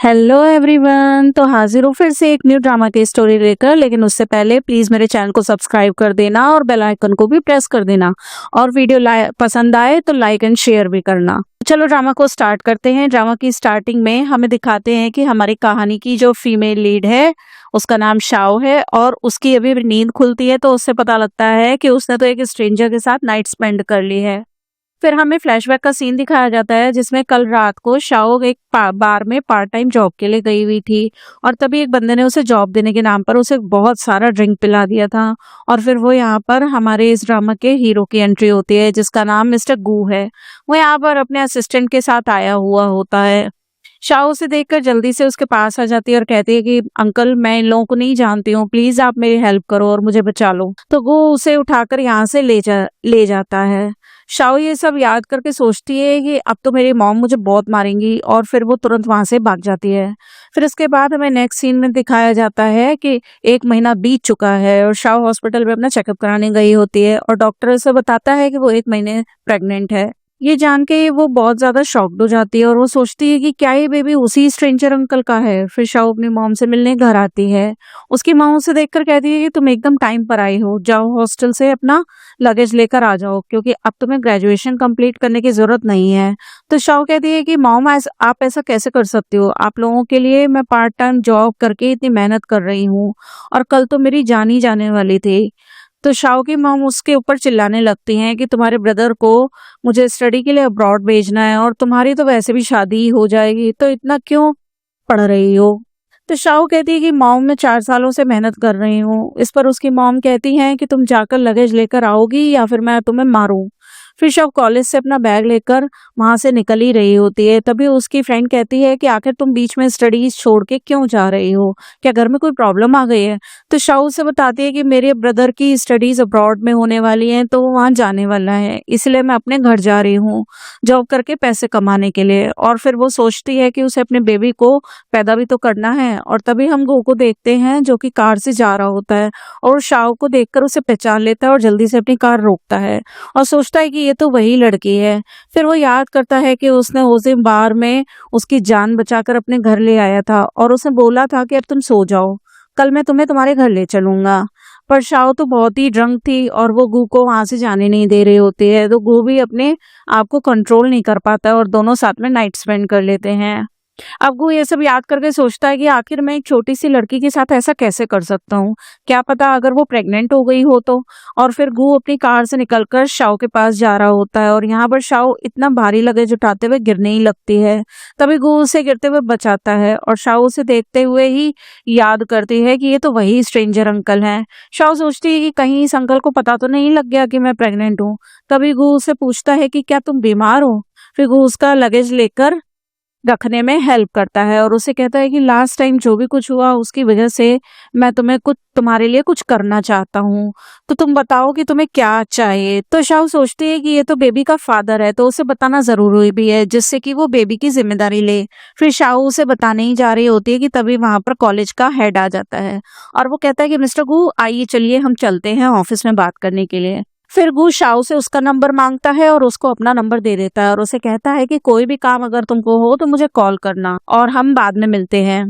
Hello everyone. तो हाजिर हूँ फिर से एक न्यू ड्रामा की स्टोरी लेकर, लेकिन उससे पहले प्लीज मेरे चैनल को सब्सक्राइब कर देना और बेल आइकन को भी प्रेस कर देना। और वीडियो पसंद आए तो लाइक एंड शेयर भी करना। चलो ड्रामा को स्टार्ट करते हैं। ड्रामा की स्टार्टिंग में हमें दिखाते हैं कि हमारी कहानी की जो फीमेल लीड है उसका नाम शाओ है, और उसकी अभी नींद खुलती है तो उससे पता लगता है कि उसने तो एक स्ट्रेंजर के साथ नाइट स्पेंड कर ली है। फिर हमें फ्लैशबैक का सीन दिखाया जाता है जिसमें कल रात को शाओ एक बार में पार्ट टाइम जॉब के लिए गई हुई थी, और तभी एक बंदे ने उसे जॉब देने के नाम पर उसे बहुत सारा ड्रिंक पिला दिया था। और फिर वो यहाँ पर हमारे इस ड्रामा के हीरो की एंट्री होती है जिसका नाम मिस्टर गू है। वो यहाँ पर अपने असिस्टेंट के साथ आया हुआ होता है। शाओ उसे देखकर जल्दी से उसके पास आ जाती है और कहती है कि अंकल, मैं इन लोगों को नहीं जानती हूँ, प्लीज आप मेरी हेल्प करो और मुझे बचा लो। तो वो उसे उठाकर यहाँ से ले जाता है। शाओ ये सब याद करके सोचती है कि अब तो मेरी मॉम मुझे बहुत मारेंगी, और फिर वो तुरंत वहां से भाग जाती है। फिर इसके बाद हमें नेक्स्ट सीन में दिखाया जाता है कि 1 महीना बीत चुका है और शाओ हॉस्पिटल में अपना चेकअप कराने गई होती है, और डॉक्टर उसे बताता है कि वो 1 महीने प्रेग्नेंट है। ये जान के वो बहुत ज्यादा शॉक्ड हो जाती है और वो सोचती है कि क्या ये बेबी उसी स्ट्रेंजर अंकल का है। फिर शाओ अपनी मॉम से मिलने घर आती है। उसकी मॉम उसे देखकर कहती है कि तुम एकदम टाइम पर आई हो, जाओ हॉस्टल से अपना लगेज लेकर आ जाओ क्योंकि अब तुम्हें ग्रेजुएशन कंप्लीट करने की जरूरत नहीं है। तो शाओ कहती है कि मॉम, आप ऐसा कैसे कर सकती हो? आप लोगों के लिए मैं पार्ट टाइम जॉब करके इतनी मेहनत कर रही हूँ, और कल तो मेरी जान ही जाने वाली थी। तो शाओ की मॉम उसके ऊपर चिल्लाने लगती हैं कि तुम्हारे ब्रदर को मुझे स्टडी के लिए अब्रॉड भेजना है, और तुम्हारी तो वैसे भी शादी ही हो जाएगी, तो इतना क्यों पढ़ रही हो? तो शाओ कहती है कि मॉम, मैं 4 सालों से मेहनत कर रही हूँ। इस पर उसकी मॉम कहती है कि तुम जाकर लगेज लेकर आओगी या फिर मैं तुम्हें मारूं। फिर शाओ कॉलेज से अपना बैग लेकर वहां से निकल ही रही होती है, तभी उसकी फ्रेंड कहती है कि आखिर तुम बीच में स्टडीज छोड़ के क्यों जा रही हो? क्या घर में कोई प्रॉब्लम आ गई है? तो शाओ से बताती है कि मेरे ब्रदर की स्टडीज अब्रॉड में होने वाली हैं, तो वो वहां जाने वाला है, इसलिए मैं अपने घर जा रही हूँ जॉब करके पैसे कमाने के लिए। और फिर वो सोचती है कि उसे अपने बेबी को पैदा भी तो करना है। और तभी हम गो को देखते हैं जो कि कार से जा रहा होता है, और शाओ को देखकर उसे पहचान लेता है और जल्दी से अपनी कार रोकता है और सोचता है कि ये तो वही लड़की है। फिर वो याद करता है कि उसने उस दिन बार में उसकी जान बचाकर अपने घर ले आया था और उसने बोला था कि अब तुम सो जाओ, कल मैं तुम्हें तुम्हारे घर ले चलूंगा। पर शाओ तो बहुत ही ड्रंक थी और वो गू को वहां से जाने नहीं दे रही होती है, तो गू भी अपने आप को कंट्रोल नहीं कर पाता और दोनों साथ में नाइट स्पेंड कर लेते हैं। अब वो ये सब याद करके सोचता है कि आखिर मैं एक छोटी सी लड़की के साथ ऐसा कैसे कर सकता हूँ, क्या पता अगर वो प्रेग्नेंट हो गई हो तो। और फिर गू अपनी कार से निकलकर शाओ के पास जा रहा होता है, और यहाँ पर शाओ इतना भारी लगेज उठाते हुए गिरने ही लगती है। तभी गू उसे गिरते हुए बचाता है, और शाओ उसे देखते हुए ही याद करती है कि ये तो वही स्ट्रेंजर अंकल हैं। शाओ सोचती है कि कहीं इस अंकल को पता तो नहीं लग गया कि मैं प्रेग्नेंट हूँ। तभी गू उसे पूछता है कि क्या तुम बीमार हो? फिर गू उसका लगेज लेकर रखने में हेल्प करता है और उसे कहता है कि लास्ट टाइम जो भी कुछ हुआ उसकी वजह से मैं तुम्हारे लिए कुछ करना चाहता हूँ, तो तुम बताओ कि तुम्हें क्या चाहिए। तो शाओ सोचती है कि ये तो बेबी का फादर है, तो उसे बताना जरूरी भी है जिससे कि वो बेबी की जिम्मेदारी ले। फिर शाओ उसे बताने ही जा रही होती है कि तभी वहां पर कॉलेज का हेड आ जाता है, और वो कहता है कि मिस्टर गू, आइए चलिए हम चलते हैं ऑफिस में बात करने के लिए। फिर गू शाओ से उसका नंबर मांगता है और उसको अपना नंबर दे देता है, और उसे कहता है कि कोई भी काम अगर तुमको हो तो मुझे कॉल करना और हम बाद में मिलते हैं।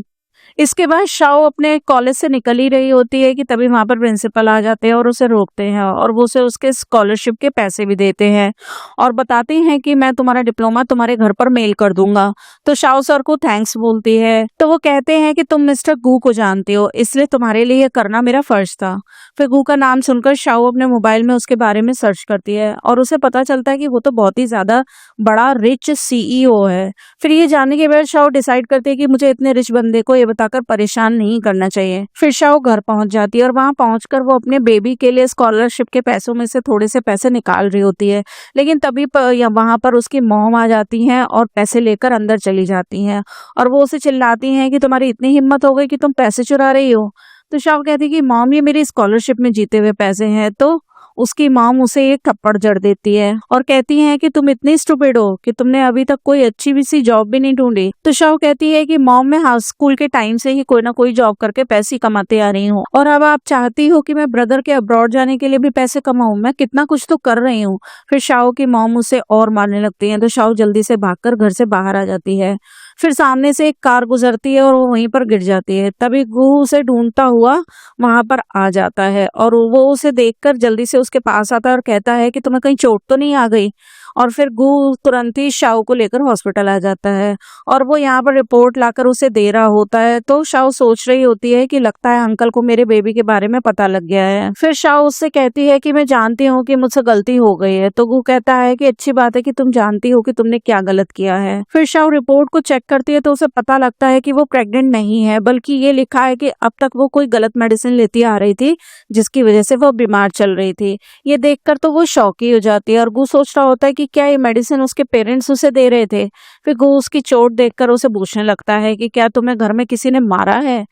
इसके बाद शाओ अपने कॉलेज से निकल ही रही होती है कि तभी वहां पर प्रिंसिपल आ जाते हैं और उसे रोकते हैं, और वो उसे उसके स्कॉलरशिप के पैसे भी देते हैं और बताते हैं कि मैं तुम्हारा डिप्लोमा तुम्हारे घर पर मेल कर दूंगा। तो शाओ सर को थैंक्स बोलती है, तो वो कहते हैं कि तुम मिस्टर गू को जानते हो, इसलिए तुम्हारे लिए ये करना मेरा फर्ज था। फिर गू का नाम सुनकर शाओ अपने मोबाइल में उसके बारे में सर्च करती है, और उसे पता चलता है कि वो तो बहुत ही ज्यादा बड़ा रिच सीईओ है। फिर ये जानने के बाद शाओ डिसाइड करते हैं कि मुझे इतने रिच बंदे को ये बताकर परेशान नहीं करना चाहिए। फिर शाओ घर पहुंच जाती है, और वहां पहुंचकर वो अपने बेबी के लिए स्कॉलरशिप के पैसों में से थोड़े से पैसे निकाल रही होती है, लेकिन तभी वहां पर उसकी मॉम आ जाती हैं और पैसे लेकर अंदर चली जाती हैं, और वो उसे चिल्लाती हैं कि तुम्हारी इतनी हिम्मत हो गई कि तुम पैसे चुरा रही हो। तो शाओ कहती है कि मॉम, ये मेरी स्कॉलरशिप में जीते हुए पैसे हैं। तो उसकी मॉम उसे एक थप्पड़ जड़ देती है और कहती है कि तुम इतनी स्टूपिड हो कि तुमने अभी तक कोई अच्छी भी सी जॉब भी नहीं ढूंढी। तो शाओ कहती है कि मॉम, मैं हाई स्कूल के टाइम से ही कोई ना कोई जॉब करके पैसे कमाते आ रही हूँ, और अब आप चाहती हो कि मैं ब्रदर के अब्रॉड जाने के लिए भी पैसे कमाऊं? मैं कितना कुछ तो कर रही हूँ। फिर शाओ की मॉम उसे और मारने लगती है, तो शाओ जल्दी से भागकर घर से बाहर आ जाती है। फिर सामने से एक कार गुजरती है और वो वहीं पर गिर जाती है। तभी गू उसे ढूंढता हुआ वहां पर आ जाता है और वो उसे देखकर जल्दी से उसके पास आता है और कहता है कि तुम्हें कहीं चोट तो नहीं आ गई। और फिर गू तुरंत ही शाओ को लेकर हॉस्पिटल आ जाता है और वो यहाँ पर रिपोर्ट लाकर उसे दे रहा होता है। तो शाओ सोच रही होती है कि लगता है अंकल को मेरे बेबी के बारे में पता लग गया है। फिर शाओ उससे कहती है कि मैं जानती हूँ कि मुझसे गलती हो गई है। तो गू कहता है कि अच्छी बात है कि तुम जानती हो कि तुमने क्या गलत किया है। फिर शाओ रिपोर्ट को चेक करती है तो उसे पता लगता है कि वो प्रेग्नेंट नहीं है, बल्कि ये लिखा है कि अब तक वो कोई गलत मेडिसिन लेती आ रही थी जिसकी वजह से वो बीमार चल रही थी। ये देखकर तो वो शॉक ही हो जाती है और गू सोच रहा होता है कि क्या ये मेडिसिन उसके पेरेंट्स उसे दे रहे थे। फिर गू उसकी चोट देखकर उसे पूछने लगता है कि क्या तुम्हें घर में किसी ने मारा है।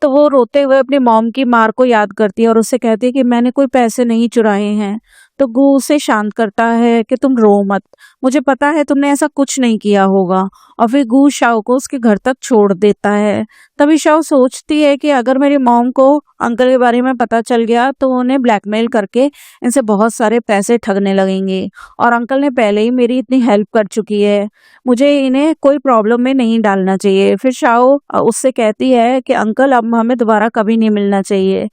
तो वो रोते हुए अपनी मॉम की मार को याद करती है और उससे कहती है कि मैंने कोई पैसे नहीं चुराए हैं। तो गू उसे शांत करता है कि तुम रो मत, मुझे पता है तुमने ऐसा कुछ नहीं किया होगा। और फिर गू शाओ को उसके घर तक छोड़ देता है। तभी शाओ सोचती है कि अगर मेरी मॉम को अंकल के बारे में पता चल गया तो उन्हें ब्लैकमेल करके इनसे बहुत सारे पैसे ठगने लगेंगे और अंकल ने पहले ही मेरी इतनी हेल्प कर चुकी है, मुझे इन्हें कोई प्रॉब्लम में नहीं डालना चाहिए। फिर शाओ उससे कहती है कि अंकल अब हमें दोबारा कभी नहीं मिलना चाहिए।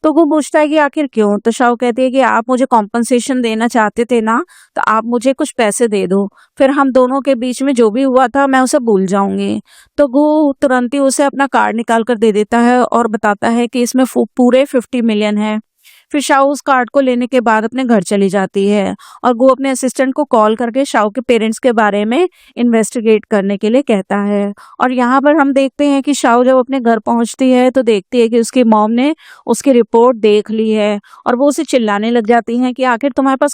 तो वो पूछता है कि आखिर क्यों। तो शाओ कहती है कि आप मुझे कॉम्पनसेशन देना चाहते थे ना, तो आप मुझे कुछ पैसे दे दो, फिर हम दोनों के बीच में जो भी हुआ था मैं उसे भूल जाऊंगी। तो वो तुरंत ही उसे अपना कार्ड निकाल कर दे देता है और बताता है कि इसमें पूरे 50 मिलियन है। फिर शाओ उस कार्ड को लेने के बाद अपने घर चली जाती है और वो अपने असिस्टेंट को कॉल करके शाओ के पेरेंट्स के बारे में इन्वेस्टिगेट करने के लिए कहता है। और यहाँ पर हम देखते हैं कि शाओ जब अपने घर पहुंचती है तो देखती है कि उसकी मॉम ने उसकी रिपोर्ट देख ली है और वो उसे चिल्लाने लग जाती हैं कि आखिर तुम्हारे पास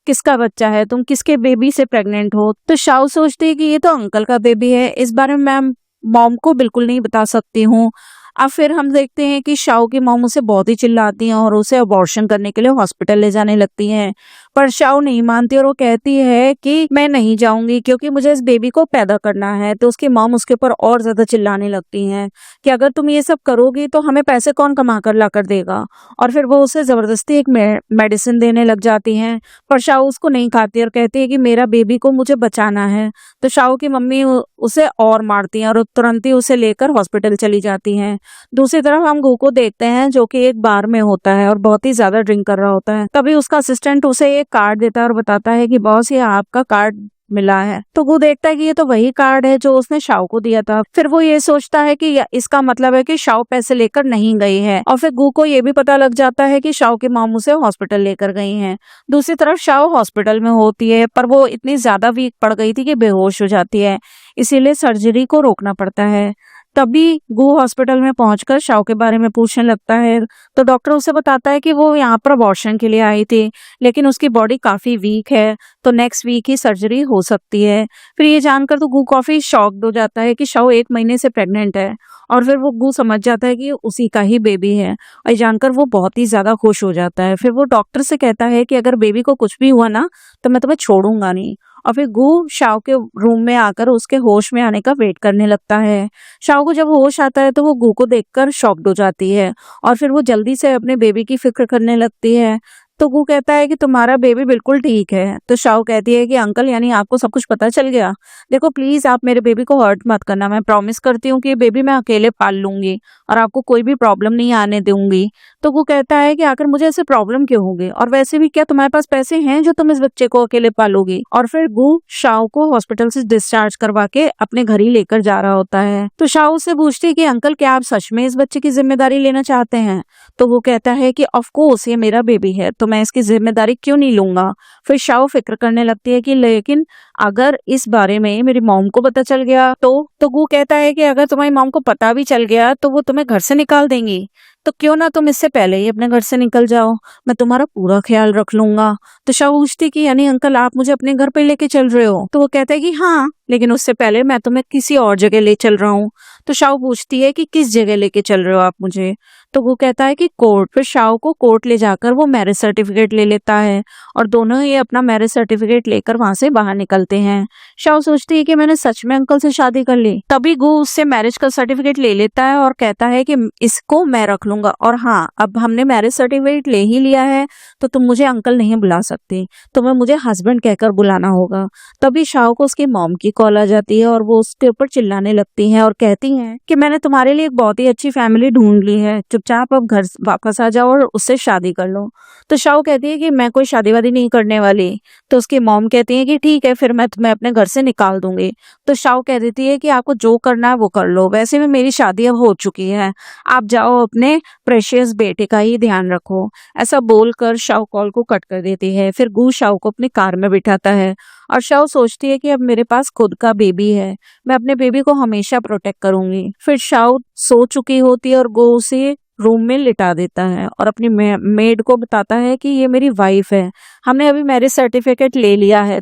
किसका बच्चा है, तुम किसके बेबी से प्रेग्नेंट हो। तो शाओ सोचती है कि ये तो अंकल का बेबी है, इस बारे में मैं मॉम को बिल्कुल नहीं बता सकती हूँ। अब फिर हम देखते हैं कि शाओ की मॉम उसे बहुत ही चिल्लाती हैं और उसे अबॉर्शन करने के लिए हॉस्पिटल ले जाने लगती हैं। पर शाओ नहीं मानती और वो कहती है कि मैं नहीं जाऊंगी क्योंकि मुझे इस बेबी को पैदा करना है। तो उसकी मॉम उसके ऊपर और ज्यादा चिल्लाने लगती हैं कि अगर तुम ये सब करोगी तो हमें पैसे कौन कमा कर ला कर देगा। और फिर वो उसे जबरदस्ती एक मेडिसिन देने लग जाती हैं। पर शाओ उसको नहीं खाती और कहती है कि मेरा बेबी को मुझे बचाना है। तो शाओ की मम्मी उसे और मारती हैं और तुरंत ही उसे लेकर हॉस्पिटल चली जाती हैं। दूसरी तरफ हम गू को देखते हैं जो कि एक बार में होता है और बहुत ही ज्यादा ड्रिंक कर रहा होता है। तभी उसका असिस्टेंट उसे एक कार्ड देता है और बताता है कि बॉस ये आपका कार्ड मिला है। तो वो देखता है कि ये तो वही कार्ड है जो उसने शाओ को दिया था। फिर वो ये सोचता है कि इसका मतलब है कि शाओ पैसे लेकर नहीं गई है। और फिर गू को ये भी पता लग जाता है कि शाओ की मॉम उसे हॉस्पिटल लेकर गई हैं। दूसरी तरफ शाओ हॉस्पिटल में होती है पर वो इतनी ज्यादा वीक पड़ गई थी कि बेहोश हो जाती है, इसीलिए सर्जरी को रोकना पड़ता है। तभी गू हॉस्पिटल में पहुंचकर शाओ के बारे में पूछने लगता है। तो डॉक्टर उसे बताता है कि वो यहाँ पर अबॉर्शन के लिए आई थी लेकिन उसकी बॉडी काफी वीक है, तो नेक्स्ट वीक ही सर्जरी हो सकती है। फिर ये जानकर तो गू काफी शॉक्ड हो जाता है कि शाओ 1 महीने से प्रेग्नेंट है और फिर वो गू समझ जाता है कि उसी का ही बेबी है और ये जानकर वो बहुत ही ज्यादा खुश हो जाता है। फिर वो डॉक्टर से कहता है कि अगर बेबी को कुछ भी हुआ ना तो मैं तुम्हें छोड़ूंगा नहीं। और फिर गू शाओ के रूम में आकर उसके होश में आने का वेट करने लगता है। शाओ को जब होश आता है तो वो गू को देखकर शॉक्ड हो जाती है और फिर वो जल्दी से अपने बेबी की फिक्र करने लगती है। तो गू कहता है कि तुम्हारा बेबी बिल्कुल ठीक है। तो शाओ कहती है कि अंकल यानी आपको सब कुछ पता चल गया, देखो प्लीज आप मेरे बेबी को हर्ट मत करना, मैं प्रॉमिस करती हूँ कि ये बेबी मैं अकेले पाल लूंगी और आपको कोई भी प्रॉब्लम नहीं आने दूंगी। तो गू कहता है कि आखिर मुझे ऐसे प्रॉब्लम क्यों होगी, और वैसे भी क्या तुम्हारे पास पैसे हैं जो तुम इस बच्चे को अकेले पालोगी। और फिर गू शाओ को हॉस्पिटल से डिस्चार्ज करवा के अपने घर ही लेकर जा रहा होता है। तो शाओ उससे पूछती है कि अंकल क्या आप सच में इस बच्चे की जिम्मेदारी लेना चाहते हैं। तो वो कहता है कि ऑफ कोर्स ये मेरा बेबी है तो मैं इसकी जिम्मेदारी क्यों नहीं लूंगा। फिर शाओ फिक्र करने लगती है कि लेकिन अगर इस बारे में मेरी मॉम को पता चल गया तो गू कहता है कि अगर तुम्हारी मॉम को पता भी चल गया तो वो तुम्हें घर से निकाल देंगी, तो क्यों ना तुम इससे पहले ही अपने घर से निकल जाओ, मैं तुम्हारा पूरा ख्याल रख लूंगा। तो शाओ पूछती कि यानी अंकल आप मुझे अपने घर पे लेके चल रहे हो। तो वो कहता है कि हाँ, लेकिन उससे पहले मैं तुम्हें किसी और जगह ले चल रहा हूँ। तो शाओ पूछती है कि किस जगह लेके चल रहे हो आप मुझे। तो वो कहता है कि कोर्ट। फिर शाओ को कोर्ट ले जाकर वो मैरिज सर्टिफिकेट ले लेता है और दोनों ही अपना मैरिज सर्टिफिकेट लेकर वहां से बाहर निकलते हैं। शाओ सोचती है कि मैंने सच में अंकल से शादी कर ली। तभी गु उससे मैरिज का सर्टिफिकेट ले लेता है और कहता है कि इसको मैं रख लूंगा, और हाँ, अब हमने मैरिज सर्टिफिकेट ले ही लिया है तो तुम मुझे अंकल नहीं बुला सकती, तुम्हें मुझे हस्बैंड कहकर बुलाना होगा। तभी शाओ को उसकी मॉम की कॉल आ जाती है और वो उसके ऊपर चिल्लाने लगती हैं और कहती हैं कि मैंने तुम्हारे लिए एक बहुत ही अच्छी फैमिली ढूंढ ली है, चुपचाप अब घर वापस आ जाओ और उससे शादी कर लो। तो शाओ कहती है कि मैं कोई शादी वादी नहीं करने वाली। तो उसकी मॉम कहती है कि ठीक है, फिर मैं तुम्हें अपने घर से निकाल दूंगी। तो शाओ कह देती है कि आपको जो करना है वो कर लो, वैसे भी मेरी शादी अब हो चुकी है, आप जाओ, अपने प्रेशियस बेटे का ही ध्यान रखो। ऐसा बोलकर शाओ कॉल को कट कर देती है। फिर गू शाओ को अपनी कार में बिठाता है और शाओ सोचती है कि अब मेरे पास खुद का बेबी है, मैं अपने बेबी को हमेशा प्रोटेक्ट करूंगी। फिर शाओ सो चुकी होती है और गो उसे रूम में लिटा देता है और अपनी मेड को बताता है कि ये मेरी वाइफ है, हमने अभी मैरिज सर्टिफिकेट ले लिया है,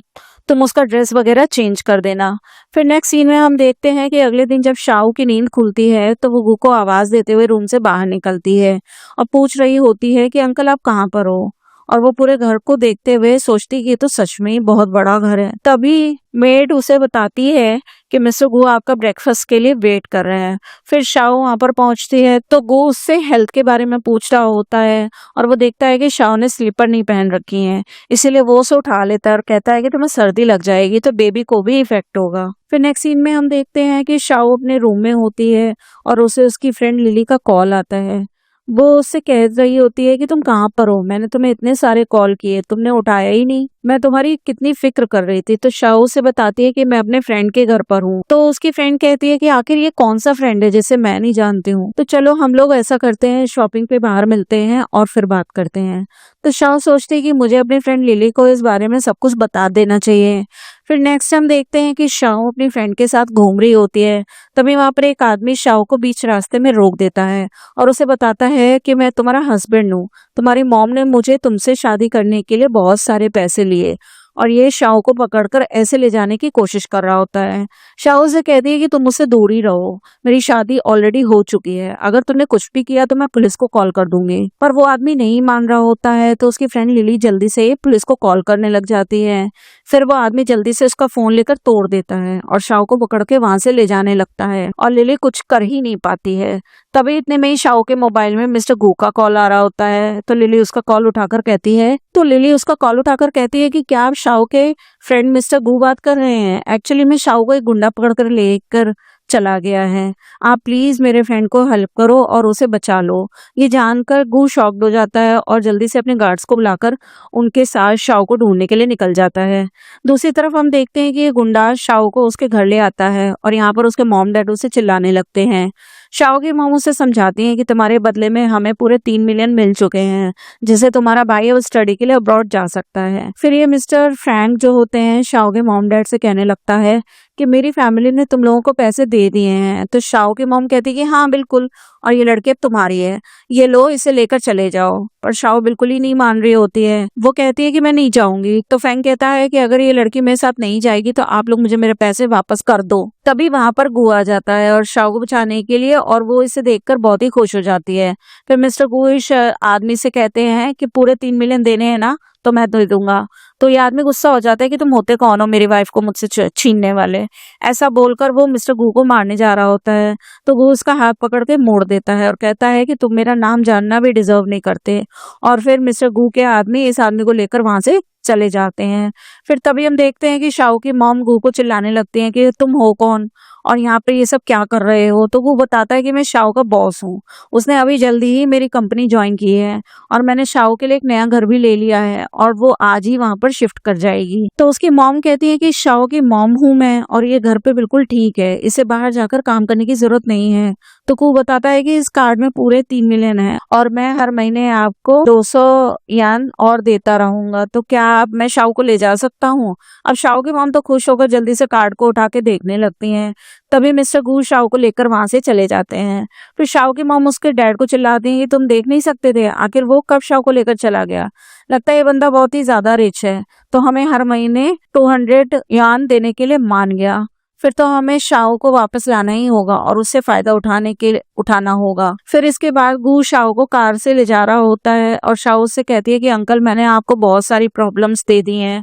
तुम उसका ड्रेस वगैरह चेंज कर देना। फिर नेक्स्ट सीन में हम देखते हैं कि अगले दिन जब शाओ की नींद खुलती है तो वो गु को आवाज देते हुए रूम से बाहर निकलती है और पूछ रही होती है कि अंकल आप कहाँ पर हो। और वो पूरे घर को देखते हुए सोचती कि ये तो सच में ही बहुत बड़ा घर है। तभी मेड उसे बताती है कि मिस्टर गु आपका ब्रेकफास्ट के लिए वेट कर रहे हैं। फिर शाओ वहां पर पहुंचती है तो गु उससे हेल्थ के बारे में पूछ रहा होता है और वो देखता है कि शाओ ने स्लीपर नहीं पहन रखी है, इसीलिए वो उसे उठा लेता है और कहता है कि तुम्हें सर्दी लग जाएगी तो बेबी को भी इफेक्ट होगा। फिर नेक्स्ट सीन में हम देखते हैं कि शाओ अपने रूम में होती है और उसे उसकी फ्रेंड लिली का कॉल आता है। वो उससे कह रही होती है कि तुम कहाँ पर हो, मैंने तुम्हें इतने सारे कॉल किए, तुमने उठाया ही नहीं, मैं तुम्हारी कितनी फिक्र कर रही थी। तो शाओ से बताती है कि मैं अपने फ्रेंड के घर पर हूँ। तो उसकी फ्रेंड कहती है कि आखिर ये कौन सा फ्रेंड है जिसे मैं नहीं जानती हूँ, तो चलो हम लोग ऐसा करते हैं, शॉपिंग पे बाहर मिलते हैं और फिर बात करते हैं। तो शाओ सोचती है कि मुझे अपनी फ्रेंड लिली को इस बारे में सब कुछ बता देना चाहिए। फिर नेक्स्ट हम देखते हैं कि शाओ अपनी फ्रेंड के साथ घूम रही होती है। तभी वहां पर एक आदमी शाओ को बीच रास्ते में रोक देता है और उसे बताता है कि मैं तुम्हारा हस्बैंड हूँ, तुम्हारी मॉम ने मुझे तुमसे शादी करने के लिए बहुत सारे पैसे लिए। और ये शाओ को पकड़कर ऐसे ले जाने की कोशिश कर रहा होता है। शाओ से कहती है कि तुम मुझसे दूर ही रहो, मेरी शादी ऑलरेडी हो चुकी है, अगर तुमने कुछ भी किया तो मैं पुलिस को कॉल कर दूंगी। पर वो आदमी नहीं मान रहा होता है तो उसकी फ्रेंड लिली जल्दी से पुलिस को कॉल करने लग जाती है। फिर वो आदमी जल्दी से उसका फोन लेकर तोड़ देता है और शाओ को पकड़ के वहां से ले जाने लगता है और लिली कुछ कर ही नहीं पाती है। तभी इतने में ही शाओ के मोबाइल में मिस्टर गू का कॉल आ रहा होता है। तो लिली उसका कॉल उठाकर कहती है कि क्या आप शाओ के फ्रेंड मिस्टर गू बात कर रहे हैं? एक्चुअली मैं शाओ को एक गुंडा पकड़कर लेकर चला गया है, आप प्लीज मेरे फ्रेंड को हेल्प करो और उसे बचा लो। ये जानकर गू शॉक्ड हो जाता है और जल्दी से अपने गार्ड्स को बुलाकर उनके साथ शाओ को ढूंढने के लिए निकल जाता है। दूसरी तरफ हम देखते हैं कि ये गुंडा शाओ को उसके घर ले आता है और यहाँ पर उसके मॉम डैड उसे चिल्लाने लगते हैं। शाओ की मॉम उसे समझाती हैं कि तुम्हारे बदले में हमें पूरे 3 मिलियन मिल चुके हैं, जिससे तुम्हारा भाई अब स्टडी के लिए अब्रॉड जा सकता है। फिर ये मिस्टर फ्रैंक जो होते हैं शाओ के मॉम डैड से कहने लगता है कि मेरी फैमिली ने तुम लोगों को पैसे दे दिए हैं। तो शाओ की मॉम कहती है कि हाँ बिल्कुल, और ये लड़की अब तुम्हारी है, ये लो इसे लेकर चले जाओ। पर शाओ बिल्कुल ही नहीं मान रही होती है, वो कहती है कि मैं नहीं जाऊंगी। तो फैंग कहता है कि अगर ये लड़की मेरे साथ नहीं जाएगी तो आप लोग मुझे मेरे पैसे वापस कर दो। तभी वहां पर गू आ जाता है और शाओ को बचाने के लिए, और वो इसे देखकर बहुत ही खुश हो जाती है। फिर मिस्टर गू इस आदमी से कहते हैं कि पूरे 3 मिलियन देने हैं ना, तो मैं दे दूंगा। तो ये आदमी गुस्सा हो जाता है कि तुम होते कौन हो मेरी वाइफ को मुझसे छीनने वाले। ऐसा बोलकर वो मिस्टर गू को मारने जा रहा होता है। तो गू उसका हाथ पकड़ के मोड़ देता है और कहता है कि तुम मेरा नाम जानना भी डिजर्व नहीं करते। और फिर मिस्टर गू के आदमी इस आदमी को लेकर वहां से चले जाते हैं। फिर तभी हम देखते हैं कि शाओ की मॉम गू को चिल्लाने लगती है कि तुम हो कौन और यहाँ पे ये सब क्या कर रहे हो। तो वो बताता है कि मैं शाओ का बॉस हूँ, उसने अभी जल्दी ही मेरी कंपनी ज्वाइन की है और मैंने शाओ के लिए एक नया घर भी ले लिया है और वो आज ही वहां पर शिफ्ट कर जाएगी। तो उसकी मॉम कहती है कि शाओ की मॉम हूँ मैं और ये घर पे बिल्कुल ठीक है, इसे बाहर जाकर काम करने की जरूरत नहीं है। तो कू बताता है कि इस कार्ड में पूरे 3 मिलियन है और मैं हर महीने आपको 200 यान और देता रहूंगा, तो क्या आप मैं शाओ को ले जा सकता हूँ। अब शाओ की मॉम तो खुश होकर जल्दी से कार्ड को उठा के देखने लगती हैं। तभी मिस्टर गू शाओ को लेकर वहां से चले जाते हैं। फिर शाओ की मॉम उसके डैड को चिल्लाती है कि तुम देख नहीं सकते थे, आखिर वो कब शाओ को लेकर चला गया, लगता है ये बंदा बहुत ही ज्यादा रिच है तो हमें हर महीने 200 यान देने के लिए मान गया। फिर तो हमें शाओ को वापस लाना ही होगा और उससे फायदा उठाना होगा। फिर इसके बाद गू शाओ को कार से ले जा रहा होता है और शाओ उससे कहती है कि अंकल मैंने आपको बहुत सारी प्रॉब्लम्स दे दी हैं।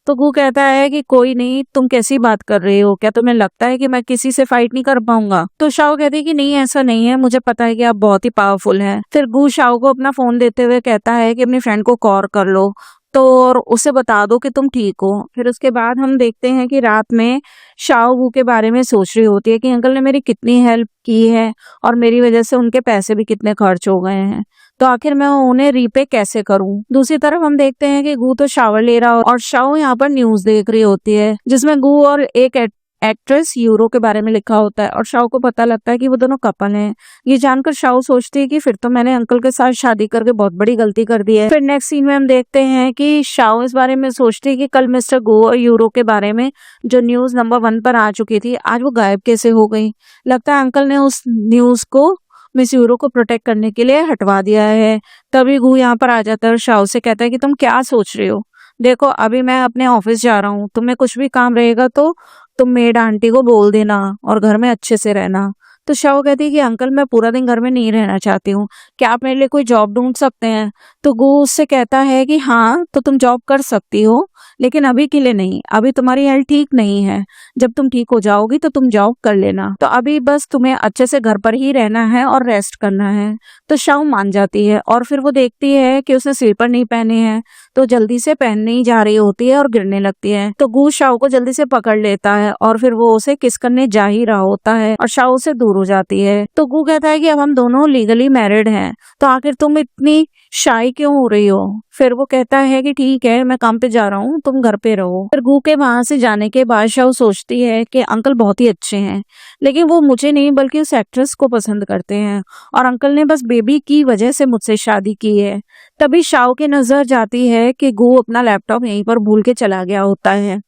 तो गू कहता है कि कोई नहीं, तुम कैसी बात कर रहे हो, क्या तुम्हें लगता है कि मैं किसी से फाइट नहीं कर पाऊंगा? तो शाओ कहती है कि नहीं ऐसा नहीं है, मुझे पता है कि आप बहुत ही पावरफुल हैं। फिर गू शाओ को अपना फोन देते हुए कहता है कि अपनी फ्रेंड को कॉल कर लो तो और उसे बता दो कि तुम ठीक हो। फिर उसके बाद हम देखते हैं कि रात में शाओ वू के बारे में सोच रही होती है कि अंकल ने मेरी कितनी हेल्प की है और मेरी वजह से उनके पैसे भी कितने खर्च हो गए हैं, तो आखिर मैं उन्हें रीपे कैसे करूं। दूसरी तरफ हम देखते हैं कि गू तो शावर ले रहा और शाओ यहाँ पर न्यूज देख रही होती है जिसमें गू और एक एक्ट्रेस यूरो के बारे में लिखा होता है और शाओ को पता लगता है कि वो दोनों कपल हैं। ये जानकर शाओ सोचती है कि फिर तो मैंने अंकल के साथ शादी करके बहुत बड़ी गलती कर दी है। फिर नेक्स्ट सीन में हम देखते हैं कि शाओ इस बारे में सोचती है कि कल मिस्टर गो और यूरो के बारे में जो न्यूज नंबर 1 पर आ चुकी थी, आज वो गायब कैसे हो गई। लगता है अंकल ने उस न्यूज को मिस यूरो को प्रोटेक्ट करने के लिए हटवा दिया है। तभी गू यहाँ पर आ जाता है और शाओ से कहता है कि तुम क्या सोच रहे हो, देखो अभी मैं अपने ऑफिस जा रहा हूँ, तुम्हें कुछ भी काम रहेगा तो तुम मेड आंटी को बोल देना और घर में अच्छे से रहना। तो शाओ कहती है कि अंकल मैं पूरा दिन घर में नहीं रहना चाहती हूँ, क्या आप मेरे लिए कोई जॉब ढूंढ सकते हैं? तो गू उससे कहता है कि हाँ तो तुम जॉब कर सकती हो, लेकिन अभी के लिए नहीं, अभी तुम्हारी हेल्थ ठीक नहीं है, जब तुम ठीक हो जाओगी तो तुम जॉब कर लेना, तो अभी बस तुम्हें अच्छे से घर पर ही रहना है और रेस्ट करना है। तो शाओ मान जाती है और फिर वो देखती है कि उसने स्लीपर नहीं पहने हैं, तो जल्दी से पहनने ही जा रही होती है और गिरने लगती है। तो गू शाओ को जल्दी से पकड़ लेता है और फिर वो उसे किस करने जा ही रहा होता है और शाओ से दूर हो जाती है। तो गू कहता है कि अब हम दोनों लीगली मैरिड हैं, तो आखिर तुम इतनी शाई क्यों हो रही हो? फिर वो कहता है कि ठीक है मैं काम पे जा रहा हूँ, तुम घर पे रहो। फिर गू के वहां से जाने के बाद शाओ सोचती है कि अंकल बहुत ही अच्छे हैं, लेकिन वो मुझे नहीं बल्कि उस एक्ट्रेस को पसंद करते हैं और अंकल ने बस बेबी की वजह से मुझसे शादी की है। तभी शाओ की नजर जाती है कि गू अपना लैपटॉप यहीं पर भूल के चला गया होता है,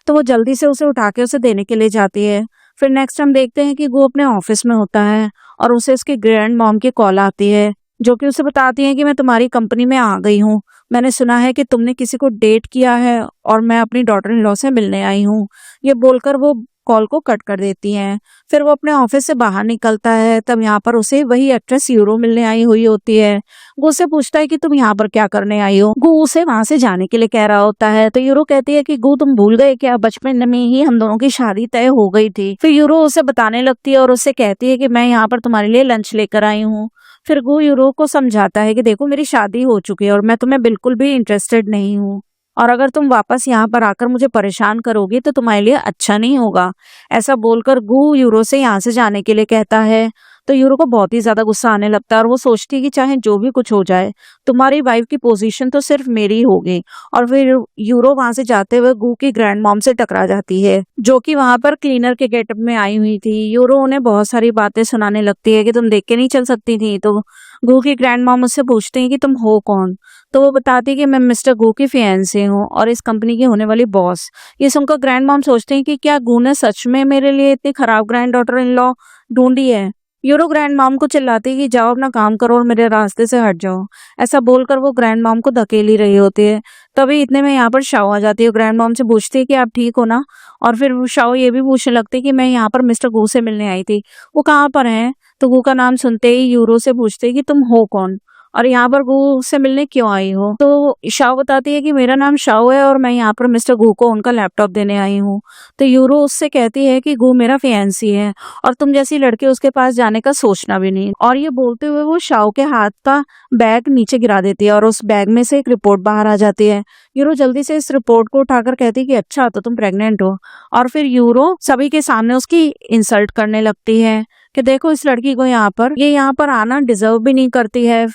तो वो जल्दी से उसे उठा के उसे देने के लिए जाती है। फिर नेक्स्ट हम देखते हैं कि गू अपने ऑफिस में होता है और उसे उसकी ग्रैंड मॉम की कॉल आती है जो कि उसे बताती है कि मैं तुम्हारी कंपनी में आ गई हूँ, मैंने सुना है कि तुमने किसी को डेट किया है और मैं अपनी डॉटर इन लॉ से मिलने आई हूँ। ये बोलकर वो कॉल को कट कर देती हैं। फिर वो अपने ऑफिस से बाहर निकलता है, तब यहाँ पर उसे वही एक्ट्रेस यूरो मिलने आई हुई होती है। गू उससे पूछता है कि तुम यहाँ पर क्या करने आई हो। गू उसे वहां से जाने के लिए कह रहा होता है, तो यूरो कहती है कि गू तुम भूल गए क्या, बचपन में ही हम दोनों की शादी तय हो गई थी। फिर यूरो उसे बताने लगती है और उससे कहती है कि मैं यहाँ पर तुम्हारे लिए लंच लेकर आई हूँ। फिर गू यूरो को समझाता है कि देखो मेरी शादी हो चुकी है और मैं तुम्हें बिल्कुल भी इंटरेस्टेड नहीं हूँ, और अगर तुम वापस यहाँ पर आकर मुझे परेशान करोगी तो तुम्हारे लिए अच्छा नहीं होगा। ऐसा बोलकर गू यूरो से यहाँ से जाने के लिए कहता है। तो यूरो को बहुत ही ज्यादा गुस्सा आने लगता है और वो सोचती है कि चाहे जो भी कुछ हो जाए, तुम्हारी वाइफ की पोजीशन तो सिर्फ मेरी होगी। और फिर यूरो वहां से जाते हुए गू की ग्रैंड मॉम से टकरा जाती है जो कि वहां पर क्लीनर के गेटअप में आई हुई थी। यूरो उन्हें बहुत सारी बातें सुनाने लगती है कि तुम देख के नहीं चल सकती थी। तो गू की ग्रैंड मॉम उससे पूछती है कि तुम हो कौन। तो वो बताती है कि मैं मिस्टर गू की फियांसे हूँ और इस कंपनी की होने वाली बॉस। ये सुनकर ग्रैंड मॉम सोचते हैं कि क्या गू ने सच में मेरे लिए इतनी खराब ग्रैंड डॉटर इन लॉ ढूंढी है। यूरो ग्रैंड मॉम को चिल्लाती है कि जाओ अपना काम करो और मेरे रास्ते से हट जाओ। ऐसा बोलकर वो ग्रैंड मॉम को धकेली रही होती है। तभी इतने में यहाँ पर शाओ आ जाती है। ग्रैंड मॉम से पूछती है कि आप ठीक हो ना, और फिर शाओ ये भी पूछने लगती है कि मैं यहाँ पर मिस्टर गू से मिलने आई थी, वो कहाँ पर हैं। तो गू का नाम सुनते ही यूरो से पूछते हैं कि तुम हो कौन और यहाँ पर गू से मिलने क्यों आई हो। तो शाओ बताती है कि मेरा नाम शाओ है और मैं यहाँ पर मिस्टर गू को उनका लैपटॉप देने आई हूँ। तो यूरो उससे कहती है कि गू मेरा फियांसी है और तुम जैसी लड़की उसके पास जाने का सोचना भी नहीं। और ये बोलते हुए वो शाओ के हाथ का बैग नीचे गिरा देती है और उस बैग में से एक रिपोर्ट बाहर आ जाती है। यूरो जल्दी से इस रिपोर्ट को उठाकर कहती है कि अच्छा तो तुम प्रेग्नेंट हो, और फिर यूरो सभी के सामने उसकी इंसल्ट करने लगती है कि देखो इस लड़की को ये यहाँ पर आना डिजर्व भी नहीं करती है।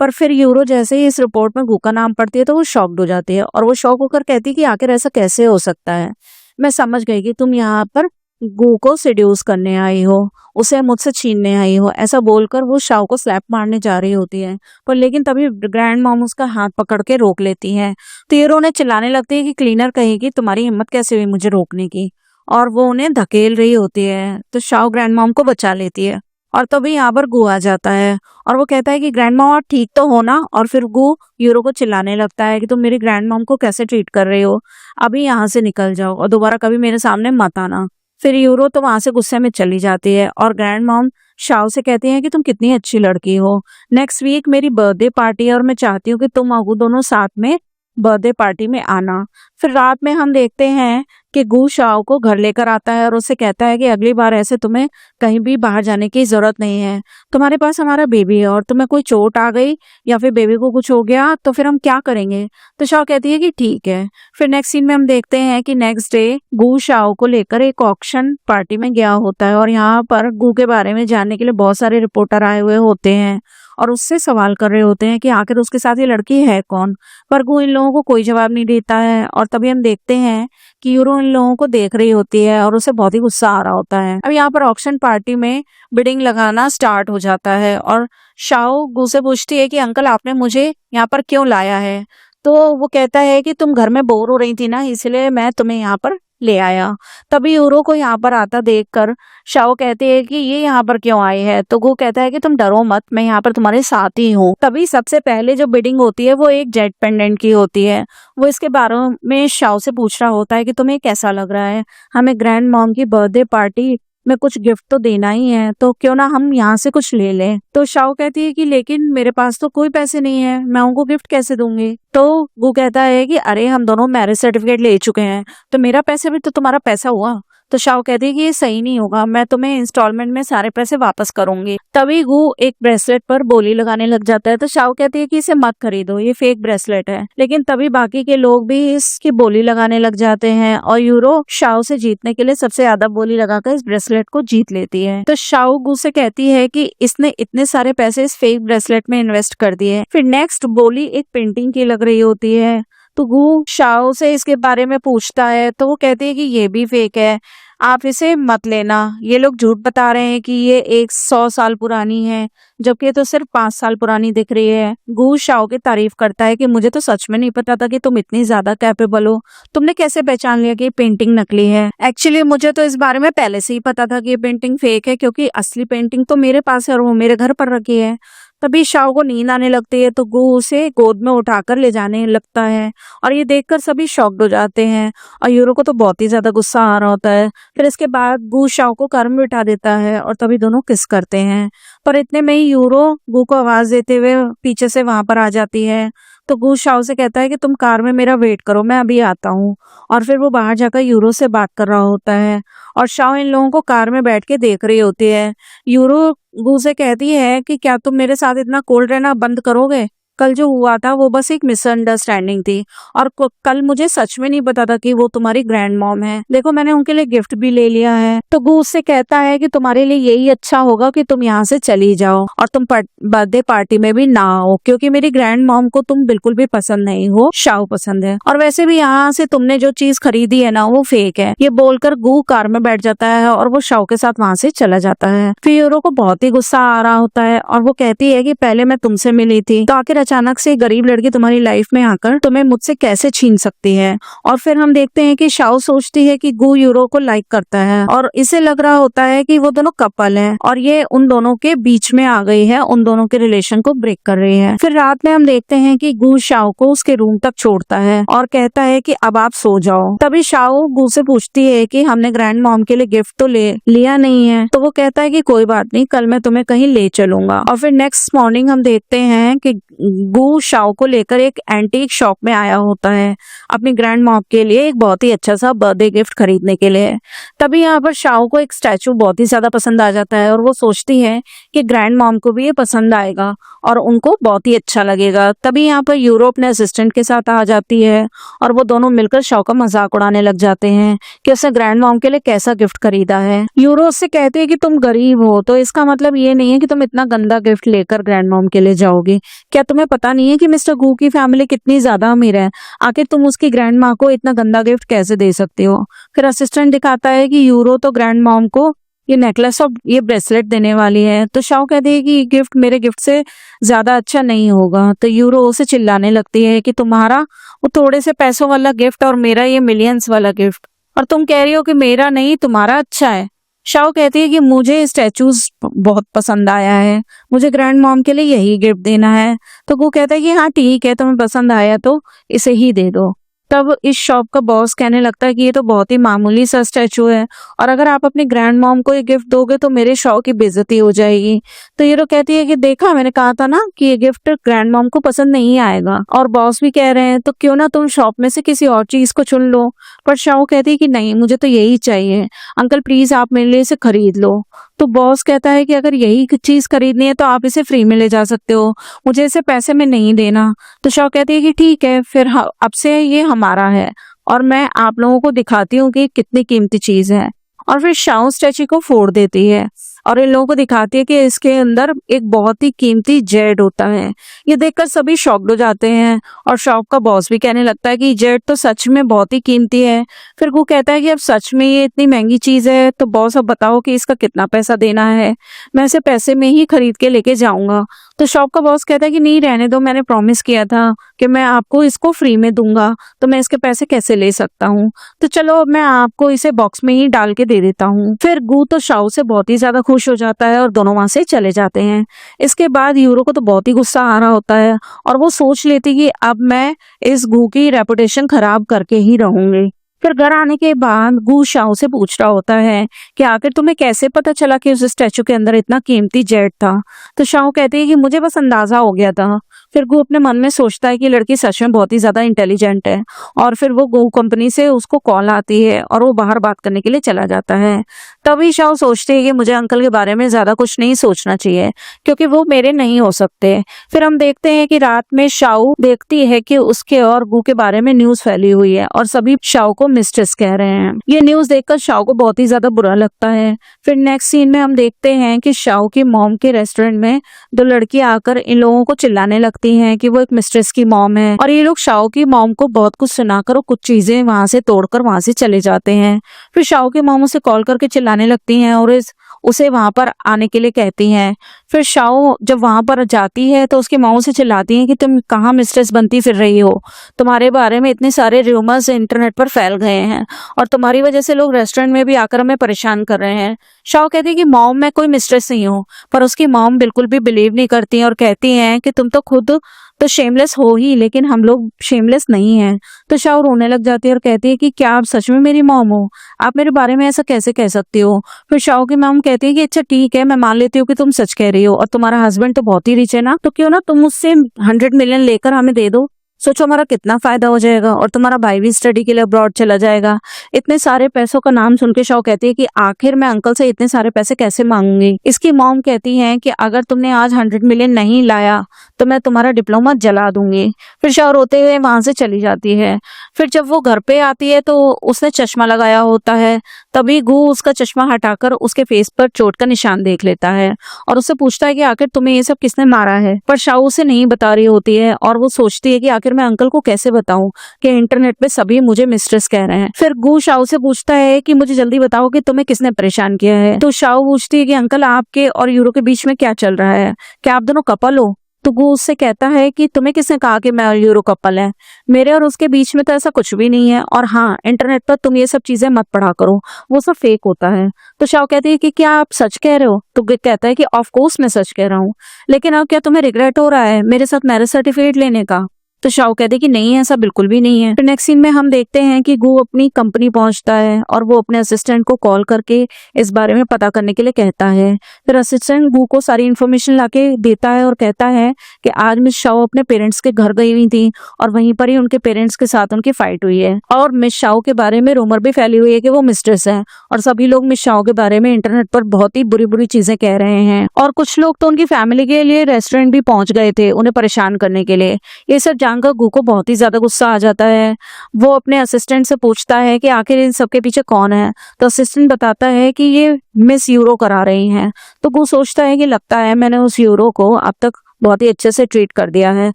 पर फिर यूरो जैसे ही इस रिपोर्ट में गू का नाम पढ़ती है तो वो शॉक्ड हो जाती है और वो शॉक होकर कहती है कि आखिर ऐसा कैसे हो सकता है। मैं समझ गई कि तुम यहाँ पर गू को सेड्यूस करने आई हो, उसे मुझसे छीनने आई हो। ऐसा बोलकर वो शाओ को स्लैप मारने जा रही होती है, पर लेकिन तभी ग्रैंड मॉम उसका हाथ पकड़ के रोक लेती है। तो यूरो ने चिल्लाने लगती है कि क्लीनर कहेगी तुम्हारी हिम्मत कैसे हुई मुझे रोकने की, और वो उन्हें धकेल रही होती है। तो शाओ ग्रैंड मॉम को बचा लेती है और तभी यहाँ पर गू आ जाता है और वो कहता है कि ग्रैंड मॉम आप ठीक तो हो ना। और फिर गू यूरो को चिल्लाने लगता है कि तुम मेरी ग्रैंड मॉम को कैसे ट्रीट कर रहे हो, अभी यहाँ से निकल जाओ और दोबारा कभी मेरे सामने मत आना। फिर यूरो तो वहां से गुस्से में चली जाती है और ग्रैंड मॉम शाओ से कहती है कि तुम कितनी अच्छी लड़की हो, नेक्स्ट वीक मेरी बर्थडे पार्टी है और मैं चाहती हूँ कि तुम अगू दोनों साथ में बर्थडे पार्टी में आना। फिर रात में हम देखते हैं कि गू शाओ को घर लेकर आता है और उससे कहता है कि अगली बार ऐसे तुम्हें कहीं भी बाहर जाने की जरूरत नहीं है, तुम्हारे पास हमारा बेबी है और तुम्हें कोई चोट आ गई या फिर बेबी को कुछ हो गया तो फिर हम क्या करेंगे। तो शाओ कहती है कि ठीक है। फिर नेक्स्ट सीन में हम देखते हैं कि नेक्स्ट डे गू शाओ को लेकर एक ऑक्शन पार्टी में गया होता है और यहाँ पर गू के बारे में जानने के लिए बहुत सारे रिपोर्टर आए हुए होते हैं और उससे सवाल कर रहे होते हैं कि आखिर उसके साथ ये लड़की है कौन, पर गू इन लोगों को कोई जवाब नहीं देता है। और तभी हम देखते हैं कि यूरो इन लोगों को देख रही होती है और उसे बहुत ही गुस्सा आ रहा होता है। अब यहाँ पर ऑक्शन पार्टी में बिडिंग लगाना स्टार्ट हो जाता है और शाओ गू से पूछती है कि अंकल आपने मुझे यहाँ पर क्यों लाया है। तो वो कहता है कि तुम घर में बोर हो रही थी ना, इसलिए मैं तुम्हें यहाँ पर ले आया। तभी यूरो को यहाँ पर आता देखकर शाओ कहते हैं कि ये यहाँ पर क्यों आए हैं। तो वो कहता है कि तुम डरो मत, मैं यहाँ पर तुम्हारे साथ ही हूँ। तभी सबसे पहले जो बिडिंग होती है वो एक जेट पेंडेंट की होती है। वो इसके बारे में शाओ से पूछ रहा होता है कि तुम्हें कैसा लग रहा है, हमें ग्रैंड मॉम की बर्थडे पार्टी में कुछ गिफ्ट तो देना ही है, तो क्यों ना हम यहाँ से कुछ ले लें। तो शाओ कहती है कि लेकिन मेरे पास तो कोई पैसे नहीं है, मैं उनको गिफ्ट कैसे दूंगी। तो वो कहता है कि अरे हम दोनों मैरिज सर्टिफिकेट ले चुके हैं तो मेरा पैसा भी तो तुम्हारा पैसा हुआ। तो शाओ कहती है कि ये सही नहीं होगा, मैं तुम्हें इंस्टॉलमेंट में सारे पैसे वापस करूंगी। तभी गू एक ब्रेसलेट पर बोली लगाने लग जाता है। तो शाओ कहती है कि इसे मत खरीदो, ये फेक ब्रेसलेट है। लेकिन तभी बाकी के लोग भी इसकी बोली लगाने लग जाते हैं और यूरो शाओ से जीतने के लिए सबसे ज्यादा बोली लगाकर इस ब्रेसलेट को जीत लेती है। तो शाओ गू से कहती है कि इसने इतने सारे पैसे इस फेक ब्रेसलेट में इन्वेस्ट कर दिए। फिर नेक्स्ट बोली एक पेंटिंग की लग रही होती है। तो गू शाओ से इसके बारे में पूछता है तो वो कहती है कि ये भी फेक है, आप इसे मत लेना, ये लोग झूठ बता रहे हैं कि ये 100 साल पुरानी है जबकि ये तो सिर्फ 5 साल पुरानी दिख रही है। गू शाओ की तारीफ करता है कि मुझे तो सच में नहीं पता था कि तुम इतनी ज्यादा कैपेबल हो, तुमने कैसे पहचान लिया कि ये पेंटिंग नकली है। एक्चुअली मुझे तो इस बारे में पहले से ही पता था कि ये पेंटिंग फेक है क्योंकि असली पेंटिंग तो मेरे पास है और वो मेरे घर पर रखी है। तभी शाओ को नींद आने लगती है तो गू उसे गोद में उठाकर ले जाने लगता है और ये देखकर सभी शॉक्ड हो जाते हैं और यूरो को तो बहुत ही ज्यादा गुस्सा आ रहा होता है। फिर इसके बाद गू शाओ को कार में बिठा देता है और तभी दोनों किस करते हैं। पर इतने में ही यूरो गू को आवाज देते हुए पीछे से वहां पर आ जाती है। तो गू शाओ से कहता है कि तुम कार में मेरा वेट करो, मैं अभी आता हूँ। और फिर वो बाहर जाकर यूरो से बात कर रहा होता है और शाओ इन लोगों को कार में बैठ के देख रही होती है। यूरो गू से कहती है कि क्या तुम मेरे साथ इतना कोल्ड रहना बंद करोगे, कल जो हुआ था वो बस एक मिसअंडरस्टैंडिंग थी और कल मुझे सच में नहीं पता था कि वो तुम्हारी ग्रैंड मॉम है, देखो मैंने उनके लिए गिफ्ट भी ले लिया है। तो गू उससे कहता है कि तुम्हारे लिए यही अच्छा होगा कि तुम यहाँ से चली जाओ और तुम बर्थडे पार्टी में भी ना आओ क्योंकि मेरी ग्रैंड मॉम को तुम बिल्कुल भी पसंद नहीं हो, शाओ पसंद है और वैसे भी यहाँ से तुमने जो चीज खरीदी है ना वो फेक है। ये बोलकर गू कार में बैठ जाता है और वो शाओ के साथ वहां से चला जाता है। फिर यूरो को बहुत ही गुस्सा आ रहा होता है और वो कहती है कि पहले मैं तुमसे मिली थी तो आखिर अचानक से गरीब लड़की तुम्हारी लाइफ में आकर तुम्हें मुझसे कैसे छीन सकती है। और फिर हम देखते हैं कि शाओ सोचती है कि गू यूरो को लाइक करता है और इसे लग रहा होता है कि वो दोनों कपल हैं और ये उन दोनों के बीच में आ गई है, उन दोनों के रिलेशन को ब्रेक कर रही है। फिर रात में हम देखते हैं कि गू शाओ को उसके रूम तक छोड़ता है और कहता है कि अब आप सो जाओ। तभी शाओ गू से पूछती है कि हमने ग्रैंड मॉम के लिए गिफ्ट तो लिया नहीं है। तो वो कहता है कि कोई बात नहीं, कल मैं तुम्हें कहीं ले चलूंगा। और फिर नेक्स्ट मॉर्निंग हम देखते हैं कि गू शाओ को लेकर एक एंटीक शॉप में आया होता है अपनी ग्रैंड मॉम के लिए एक बहुत ही अच्छा सा बर्थडे गिफ्ट खरीदने के लिए। तभी यहाँ पर शाओ को एक स्टैचू बहुत ही ज्यादा पसंद आ जाता है और वो सोचती है कि ग्रैंड मॉम को भी ये पसंद आएगा और उनको बहुत ही अच्छा लगेगा। तभी यहाँ पर यूरो अपने असिस्टेंट के साथ आ जाती है और वो दोनों मिलकर शाओ का मजाक उड़ाने लग जाते हैं कि उसने ग्रैंड मॉम के लिए कैसा गिफ्ट खरीदा है। यूरो उससे कहती है कि तुम गरीब हो तो इसका मतलब ये नहीं है कि तुम इतना गंदा गिफ्ट लेकर ग्रैंड मॉम के लिए जाओगे, क्या तुम्हें पता नहीं है कि मिस्टर गू की फैमिली कितनी ज्यादा अमीर है, आखिर तुम उसकी ग्रैंड माँ को इतना गंदा गिफ्ट कैसे दे सकते हो। फिर असिस्टेंट दिखाता है कि यूरो तो ग्रैंड मॉम को ये नेकलेस और ये ब्रेसलेट देने वाली है। तो शाओ कहती है कि ये गिफ्ट मेरे गिफ्ट से ज्यादा अच्छा नहीं होगा। तो यूरो उसे चिल्लाने लगती है कि तुम्हारा वो थोड़े से पैसों वाला गिफ्ट और मेरा ये मिलियंस वाला गिफ्ट, और तुम कह रही हो कि मेरा नहीं तुम्हारा अच्छा है। शाओ कहती है कि मुझे स्टैचूज बहुत पसंद आया है, मुझे ग्रैंड मॉम के लिए यही गिफ्ट देना है। तो वो कहता है कि हाँ ठीक है, तुम्हें पसंद आया तो इसे ही दे दो। तब इस शॉप का बॉस कहने लगता है कि ये तो बहुत ही मामूली सा स्टैचू है और अगर आप अपनी ग्रैंड मॉम को ये गिफ्ट दोगे तो मेरे शॉप की बेइज्जती हो जाएगी। तो हीरो कहती है कि देखा, मैंने कहा था ना कि ये गिफ्ट ग्रैंड मॉम को पसंद नहीं आएगा। और बॉस भी कह रहे हैं तो क्यों ना तुम शॉप में से किसी और चीज को चुन लो। पर शाओ कहती है कि नहीं, मुझे तो यही चाहिए, अंकल प्लीज आप मेरे लिए इसे खरीद लो। तो बॉस कहता है कि अगर यही चीज खरीदनी है तो आप इसे फ्री में ले जा सकते हो, मुझे इसे पैसे में नहीं देना। तो शाओ कहती है कि ठीक है, फिर अब से ये हमारा है और मैं आप लोगों को दिखाती हूँ कि कितनी कीमती चीज है। और फिर शाओ स्टैचू को फोड़ देती है और इन लोगों को दिखाती है कि इसके अंदर एक बहुत ही कीमती जेड होता है। ये देखकर सभी शॉक्ड हो जाते हैं और शॉप का बॉस भी कहने लगता है कि जेड तो सच में बहुत ही कीमती है। फिर वो कहता है कि अब सच में ये इतनी महंगी चीज है तो बॉस अब बताओ कि इसका कितना पैसा देना है, मैं इसे पैसे में ही खरीद के लेके जाऊंगा। तो शॉप का बॉस कहता है कि नहीं रहने दो, मैंने प्रॉमिस किया था कि मैं आपको इसको फ्री में दूंगा, तो मैं इसके पैसे कैसे ले सकता हूँ। तो चलो अब मैं आपको इसे बॉक्स में ही डाल के दे देता हूँ। फिर गू तो शाओ से बहुत ही ज्यादा खुश हो जाता है और दोनों वहां से चले जाते हैं। इसके बाद यूरो को तो बहुत ही गुस्सा आ रहा होता है और वो सोच लेती कि अब मैं इस गू की रेपुटेशन खराब करके ही रहूंगी। फिर घर आने के बाद गू शाओ से पूछ रहा होता है कि आखिर तुम्हें कैसे पता चला कि उस स्टैचू के अंदर इतना कीमती जेड था। तो शाओ कहती है कि मुझे बस अंदाजा हो गया था। फिर गू अपने मन में सोचता है कि लड़की सच में बहुत ही ज्यादा इंटेलिजेंट है और फिर वो गू कंपनी से उसको कॉल आती है और वो बाहर बात करने के लिए चला जाता है। तभी शाओ सोचती है कि मुझे अंकल के बारे में ज्यादा कुछ नहीं सोचना चाहिए क्योंकि वो मेरे नहीं हो सकते। फिर हम देखते हैं कि रात में शाओ देखती है कि उसके और गू के बारे में न्यूज फैली हुई है और सभी शाओ को मिस्ट्रेस कह रहे हैं। ये न्यूज देखकर शाओ को बहुत ही ज्यादा बुरा लगता है। फिर नेक्स्ट सीन में हम देखते हैं कि शाओ की मॉम के रेस्टोरेंट में दो लड़कियां आकर इन लोगों को चिल्लाने लगती हैं कि वो एक मिस्ट्रेस की मॉम है और ये लोग शाओ की मॉम को बहुत कुछ सुनाकर और कुछ चीजें वहां से तोड़कर वहां से चले जाते हैं। फिर शाओ की मॉम उसे कॉल करके चिल्लाने लगती हैं और उसे वहां पर आने के लिए कहती हैं। फिर शाओ जब वहां पर जाती है तो उसकी मॉम से चिल्लाती हैं कि तुम कहाँ मिस्ट्रेस बनती फिर रही हो, तुम्हारे बारे में इतने सारे रूमर्स इंटरनेट पर फैल गए हैं और तुम्हारी वजह से लोग रेस्टोरेंट में भी आकर हमें परेशान कर रहे हैं। शाओ कहती है कि मॉम मैं कोई मिस्ट्रेस नहीं हूँ, पर उसकी मॉम बिल्कुल भी बिलीव नहीं करती और कहती हैं कि तुम तो खुद तो शेमलेस हो ही, लेकिन हम लोग शेमलेस नहीं हैं। तो शाओ रोने लग जाती है और कहती है कि क्या आप सच में मेरी मॉम हो, आप मेरे बारे में ऐसा कैसे कह सकती हो। फिर शाओ की मॉम कहती है कि अच्छा ठीक है, मैं मान लेती हूँ कि तुम सच कह रही हो और तुम्हारा हस्बैंड तो बहुत ही रिच है ना, तो क्यों ना तुम उससे 100 मिलियन लेकर हमें दे दो, सोचो हमारा कितना फायदा हो जाएगा और तुम्हारा भाई भी स्टडी के लिए अब्रॉड चला जाएगा। इतने सारे पैसों का नाम सुन के शाओ कहती है कि आखिर मैं अंकल से इतने सारे पैसे कैसे मांगूंगी। इसकी मॉम कहती है कि अगर तुमने आज 100 मिलियन नहीं लाया तो मैं तुम्हारा डिप्लोमा जला दूंगी। फिर शाओ रोते हुए वहां से चली जाती है। फिर जब वो घर पे आती है तो उसने चश्मा लगाया होता है, तभी गू उसका चश्मा हटाकर उसके फेस पर चोट का निशान देख लेता है और उससे पूछता है कि आखिर तुम्हें ये सब किसने मारा है। पर शाओ उसे नहीं बता रही होती है और वो सोचती है कि आखिर मैं अंकल को कैसे बताऊं कि इंटरनेट पे सभी मुझे मिस्ट्रेस कह रहे हैं। फिर गू शाओ से पूछता है कि मुझे जल्दी बताओ कि तुम्हें किसने परेशान किया है। तो शाओ पूछती है कि अंकल आपके और यूरो के बीच में क्या चल रहा है, क्या आप दोनों कपल हो। तो गू उससे कहता है कि तुम्हें किसने कहा कि मैं और यूरो कपल है, मेरे और उसके बीच में तो ऐसा कुछ भी नहीं है और हाँ इंटरनेट पर तुम ये सब चीजें मत पढ़ा करो, वो सब फेक होता है। तो शाओ कहती है कि क्या आप सच कह रहे हो। तो कहता है कि ऑफ कोर्स मैं सच कह रहा हूँ, लेकिन अब क्या तुम्हें रिग्रेट हो रहा है मेरे साथ मैरिज सर्टिफिकेट लेने का। तो शाओ कहते हैं कि नहीं ऐसा बिल्कुल भी नहीं है। फिर नेक्स्ट सीन में हम देखते हैं कि गू अपनी कंपनी पहुंचता है और वो अपने असिस्टेंट को कॉल करके इस बारे में पता करने के लिए कहता है। फिर असिस्टेंट गू को सारी इन्फॉर्मेशन लाके देता है और कहता है कि आज मिस शाओ अपने पेरेंट्स के घर गई हुई थी और वहीं पर ही उनके पेरेंट्स के साथ उनकी फाइट हुई है और मिस शाओ के बारे में रूमर भी फैली हुई है कि वो मिस्ट्रेस है और सभी लोग मिस शाओ के बारे में इंटरनेट पर बहुत ही बुरी बुरी चीजें कह रहे हैं और कुछ लोग तो उनकी फैमिली के लिए रेस्टोरेंट भी पहुंच गए थे उन्हें परेशान करने के लिए। ये सब जानकर गू को बहुत ही ज्यादा गुस्सा आ जाता है। वो अपने असिस्टेंट से पूछता है कि आखिर इन सब के पीछे कौन है। तो असिस्टेंट बताता है कि ये मिस यूरो करा रही हैं। तो गू सोचता है कि लगता है मैंने उस यूरो को अब तक बहुत ही अच्छे से ट्रीट कर दिया है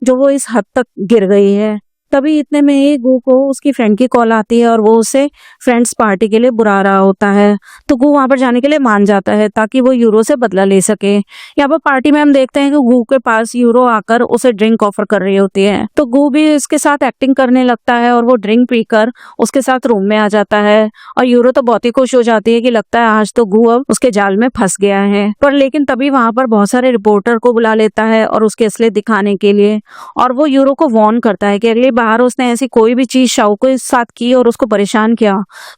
जो वो इस हद तक गिर गई है। तभी इतने में ही गू को उसकी फ्रेंड की कॉल आती है और वो उसे फ्रेंड्स पार्टी के लिए बुला रहा होता है। तो गू वहां पर जाने के लिए मान जाता है ताकि वो यूरो से बदला ले सके। यहाँ पर पार्टी में हम देखते हैं कि गू के पास यूरो आकर उसे ड्रिंक ऑफर कर रही होती है। तो गू भी इसके साथ एक्टिंग करने लगता है और वो ड्रिंक पीकर उसके साथ रूम में आ जाता है और यूरो तो बहुत ही खुश हो जाती है कि लगता है आज तो गू अब उसके जाल में फंस गया है। पर लेकिन तभी वहां पर बहुत सारे रिपोर्टर को बुला लेता है और उसके असलियत दिखाने के लिए और वो यूरो को वार्न करता है कि अगली बार उसने ऐसी कोई भी चीज शाओ के साथ की और उसको परेशान किया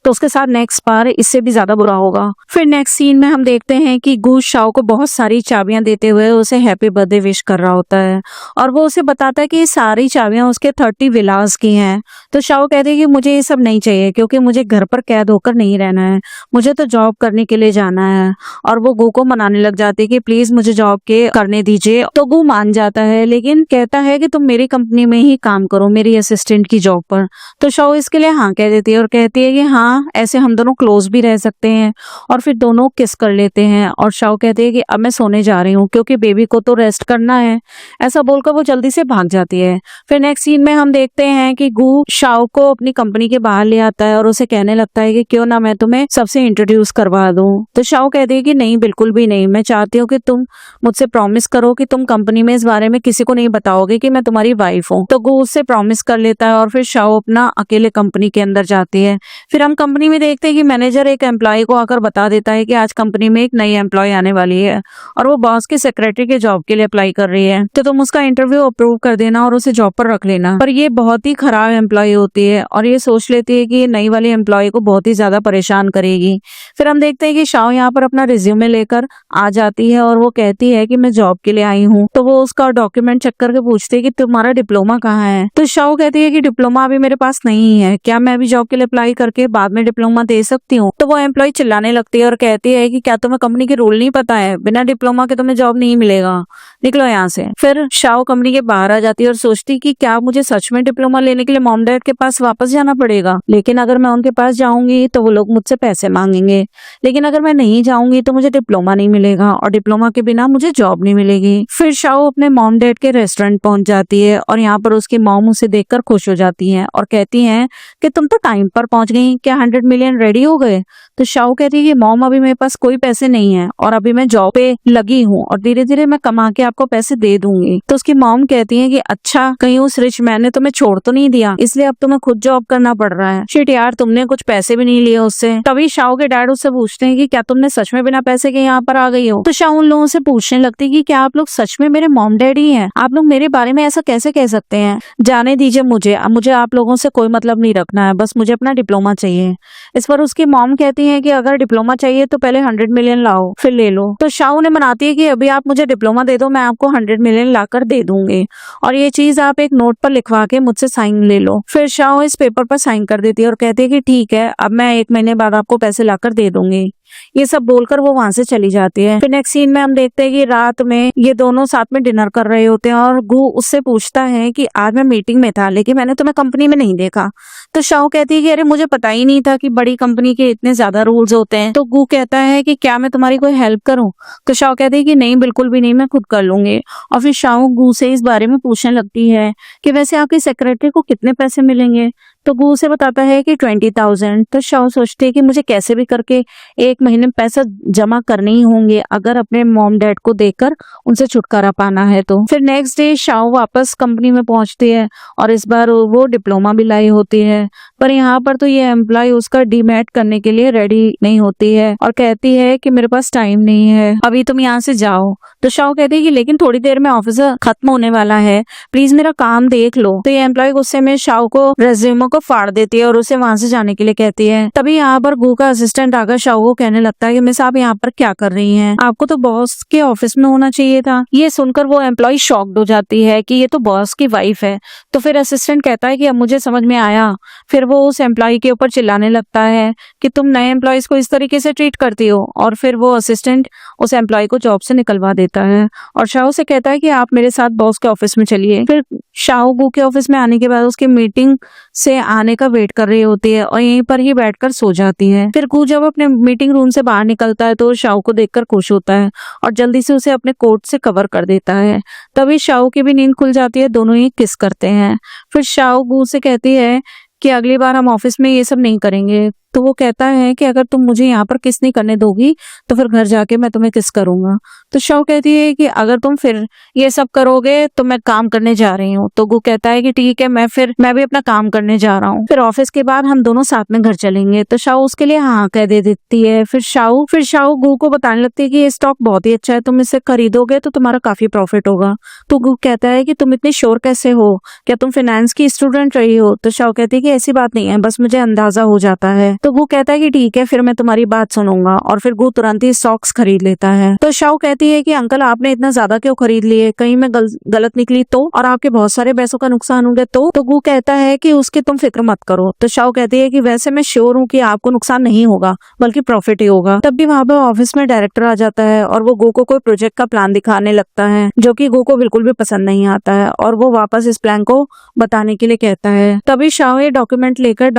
तो उसके साथ नेक्स्ट बार इससे भी ज्यादा बुरा होगा। फिर नेक्स्ट सीन में हम देखते हैं कि गू शाओ को बहुत सारी चाबियां देते हुए उसे हैप्पी बर्थडे विश कर रहा होता है और वो उसे बताता है कि ये सारी चाबियां उसके 30 विलास की हैं। तो शाओ कहते हैं कि मुझे ये सब नहीं चाहिए क्योंकि मुझे घर पर कैद होकर नहीं रहना है, मुझे तो जॉब करने के लिए जाना है। और वो गू को मनाने लग जाती है कि प्लीज मुझे जॉब के करने दीजिए। तो गू मान जाता है लेकिन कहता है कि तुम मेरी कंपनी में ही काम करो, मेरी असिस्टेंट की जॉब पर। तो शाओ इसके लिए हाँ कह देती है और कहती है कि हाँ ऐसे हम दोनों क्लोज भी रह सकते हैं। और फिर दोनों किस कर लेते हैं और शाओ कहती है कि अब मैं सोने जा रही हूँ क्योंकि बेबी को तो रेस्ट करना है। ऐसा बोलकर वो जल्दी से भाग जाती है। फिर नेक्स्ट सीन में हम देखते हैं कि गू शाओ को अपनी कंपनी के बाहर ले आता है और उसे कहने लगता है कि क्यों ना मैं तुम्हें सबसे इंट्रोड्यूस करवा दूं। तो शाओ कहती है कि नहीं, बिल्कुल भी नहीं, मैं चाहती हूँ कि तुम मुझसे प्रॉमिस करो कि तुम कंपनी में इस बारे में किसी को नहीं बताओगे कि मैं तुम्हारी वाइफ हूँ। तो गू उससे प्रॉमिस कर लेता है और फिर शाओ अपना अकेले कंपनी के अंदर जाती है। फिर हम कंपनी में देखते हैं कि मैनेजर एक एम्प्लॉय को आकर बता देता है कि आज कंपनी में एक नई एम्प्लॉय आने वाली है और वो बॉस के सेक्रेटरी के जॉब के लिए अप्लाई कर रही है, तो तुम उसका इंटरव्यू अप्रूव कर देना और उसे जॉब पर रख लेना। पर ये बहुत ही खराब एम्प्लॉय होती है और ये सोच लेती है कि ये नई वाली एम्प्लॉय को बहुत ही ज्यादा परेशान करेगी। फिर हम देखते हैं कि शाओ यहाँ पर अपना रिज्यूमे लेकर आ जाती है और वो कहती है कि मैं जॉब के लिए आई हूँ। तो वो उसका डॉक्यूमेंट चेक करके पूछती है कि तुम्हारा डिप्लोमा कहाँ है। तो शाओ कहती है कि डिप्लोमा अभी मेरे पास नहीं है, क्या मैं अभी जॉब के लिए अप्लाई करके बाद में डिप्लोमा दे सकती हूँ। तो वो एम्प्लॉय चिल्लाने लगती है और कहती है कि क्या तुम्हें कंपनी के रूल नहीं पता है, बिना डिप्लोमा के तुम्हें जॉब नहीं मिलेगा, निकलो यहाँ से। फिर शाओ कंपनी के बाहर आ जाती है और सोचती कि क्या मुझे सच में डिप्लोमा लेने के लिए मॉम डैड के पास वापस जाना पड़ेगा। लेकिन अगर मैं उनके पास जाऊंगी तो वो लोग मुझसे पैसे मांगेंगे, लेकिन अगर मैं नहीं जाऊंगी तो मुझे डिप्लोमा नहीं मिलेगा और डिप्लोमा के बिना मुझे जॉब नहीं मिलेगी। फिर शाओ अपने मॉम डैड के रेस्टोरेंट पहुंच जाती है और यहाँ पर उसकी मॉम उसे देखकर खुश हो जाती है और कहती है कि तुम तो टाइम पर पहुंच गई, क्या 100 मिलियन रेडी हो गए। तो शाओ कहती है कि मॉम अभी मेरे पास कोई पैसे नहीं है और अभी मैं जॉब पे लगी हूँ और धीरे धीरे मैं कमा के आपको पैसे दे दूंगी। तो उसकी मॉम कहती है कि अच्छा, कहीं उस रिच मैन ने तुम्हें छोड़ तो नहीं दिया इसलिए अब तुम्हें खुद जॉब करना पड़ रहा है। शिट यार, तुमने कुछ पैसे भी नहीं लिए उससे। तभी शाओ के डैड उससे पूछते हैं कि क्या तुमने सच में बिना पैसे के यहाँ पर आ गई हो। तो शाओ उन लोगों से पूछने लगती है कि क्या आप लोग सच में मेरे मॉम डैडी हैं, आप लोग मेरे बारे में ऐसा कैसे कह सकते हैं। जाने दीजिए मुझे, अब मुझे आप लोगों से कोई मतलब नहीं रखना है, बस मुझे अपना डिप्लोमा चाहिए। इस पर उसकी मॉम कहती है कि अगर डिप्लोमा चाहिए तो पहले 100 मिलियन लाओ फिर ले लो। तो शाओ ने मनाती है कि अभी आप मुझे डिप्लोमा दे दो, मैं आपको 100 मिलियन लाकर दे दूंगी और ये चीज आप एक नोट पर लिखवा के मुझसे साइन ले लो। फिर शाओ इस पेपर पर साइन कर देती है और कहती है कि ठीक है, अब मैं 1 महीने बाद आपको पैसे लाकर दे दूंगी। ये सब बोलकर वो वहां से चली जाती है। फिर नेक्स्ट सीन में हम देखते हैं कि रात में ये दोनों साथ में डिनर कर रहे होते हैं और गू उससे पूछता है कि आज मैं मीटिंग में था लेकिन मैंने तुम्हें कंपनी में नहीं देखा। तो शाओ कहती है कि अरे मुझे पता ही नहीं था कि बड़ी कंपनी के इतने ज्यादा रूल्स होते हैं। तो गू कहता है कि क्या मैं तुम्हारी कोई हेल्प करूं। तो शाओ कहती है कि नहीं, बिल्कुल भी नहीं, मैं खुद कर लूंगी। और फिर शाओ गू से इस बारे में पूछने लगती है कि वैसे आपकी सेक्रेटरी को कितने पैसे मिलेंगे। तो गू उसे बताता है कि 20,000। तो शाओ सोचती है कि मुझे कैसे भी करके 1 महीने में पैसा जमा करने ही होंगे अगर अपने मॉम डैड को देकर उनसे छुटकारा पाना है। तो फिर नेक्स्ट डे शाओ वापस कंपनी में पहुंचती है और इस बार वो डिप्लोमा भी लाई होती है। पर यहाँ पर तो ये एम्प्लॉय उसका डीमैट करने के लिए रेडी नहीं होती है और कहती है कि मेरे पास टाइम नहीं है, अभी तुम यहाँ से जाओ। तो शाओ कहती है कि लेकिन थोड़ी देर में ऑफिस खत्म होने वाला है, प्लीज मेरा काम देख लो। तो ये एम्प्लॉय गुस्से में शाओ को रेज्यूमे को फाड़ देती है और उसे वहां से जाने के लिए कहती है। तभी यहाँ पर गू का असिस्टेंट आकर शाओ को कहने लगता है कि मिस आप यहाँ पर क्या कर रही हैं, आपको तो बॉस के ऑफिस में होना चाहिए था। ये सुनकर वो एम्प्लॉय शॉक्ड हो जाती है कि ये तो बॉस की वाइफ है। तो फिर असिस्टेंट कहता है कि अब मुझे समझ में आया। फिर वो उस एम्प्लॉय के ऊपर चिल्लाने लगता है कि तुम नए एम्प्लॉयज को इस तरीके से ट्रीट करती हो और फिर वो असिस्टेंट उस एम्प्लॉय को जॉब से निकलवा देता है और शाओ से कहता है कि आप मेरे साथ बॉस के ऑफिस में चलिए। फिर शाओ गू के ऑफिस में आने के बाद उसकी मीटिंग से आने का वेट कर रही होती है और यहीं पर ही बैठकर सो जाती है। फिर गू जब अपने मीटिंग रूम से बाहर निकलता है तो शाओ को देखकर खुश होता है और जल्दी से उसे अपने कोट से कवर कर देता है। तभी शाओ की भी नींद खुल जाती है, दोनों ही किस करते हैं। फिर शाओ गू से कहती है कि अगली बार हम ऑफिस में ये सब नहीं करेंगे, तो वो कहता है कि अगर तुम मुझे यहाँ पर किस नहीं करने दोगी तो फिर घर जाके मैं तुम्हें किस करूंगा। तो शाओ कहती है कि अगर तुम फिर ये सब करोगे तो मैं काम करने जा रही हूँ। तो गू कहता है कि ठीक है, मैं भी अपना काम करने जा रहा हूँ, फिर ऑफिस के बाद हम दोनों साथ में घर चलेंगे। तो शाओ उसके लिए हाँ कह दे देती है। फिर शाओ गू को बताने लगती है कि ये स्टॉक बहुत ही अच्छा है, तुम इसे खरीदोगे तो तुम्हारा काफी प्रॉफिट होगा। तो गू कहता है कि तुम इतनी श्योर कैसे हो, क्या तुम फाइनेंस की स्टूडेंट रही हो? तो शाओ कहती है कि ऐसी बात नहीं है, बस मुझे अंदाजा हो जाता है। तो गू कहता है कि ठीक है, फिर मैं तुम्हारी बात सुनूंगा, और फिर गू तुरंत ही स्टॉक्स खरीद लेता है। तो शाओ कहती है कि अंकल आपने इतना ज्यादा क्यों खरीद लिए, कहीं मैं गलत निकली तो, और आपके बहुत सारे पैसों का नुकसान हो गया तो गू कहता है कि उसकी तुम फिक्र मत करो। तो शाओ कहती है कि वैसे मैं श्योर हूँ कि आपको नुकसान नहीं होगा बल्कि प्रॉफिट ही होगा। तब भी वहां पर ऑफिस में डायरेक्टर आ जाता है और वो गू को कोई प्रोजेक्ट का प्लान दिखाने लगता है जो कि गू को बिल्कुल भी पसंद नहीं आता है, और वो वापस इस प्लान को बताने के लिए कहता है। तभी शाओ ये डॉक्यूमेंट लेकर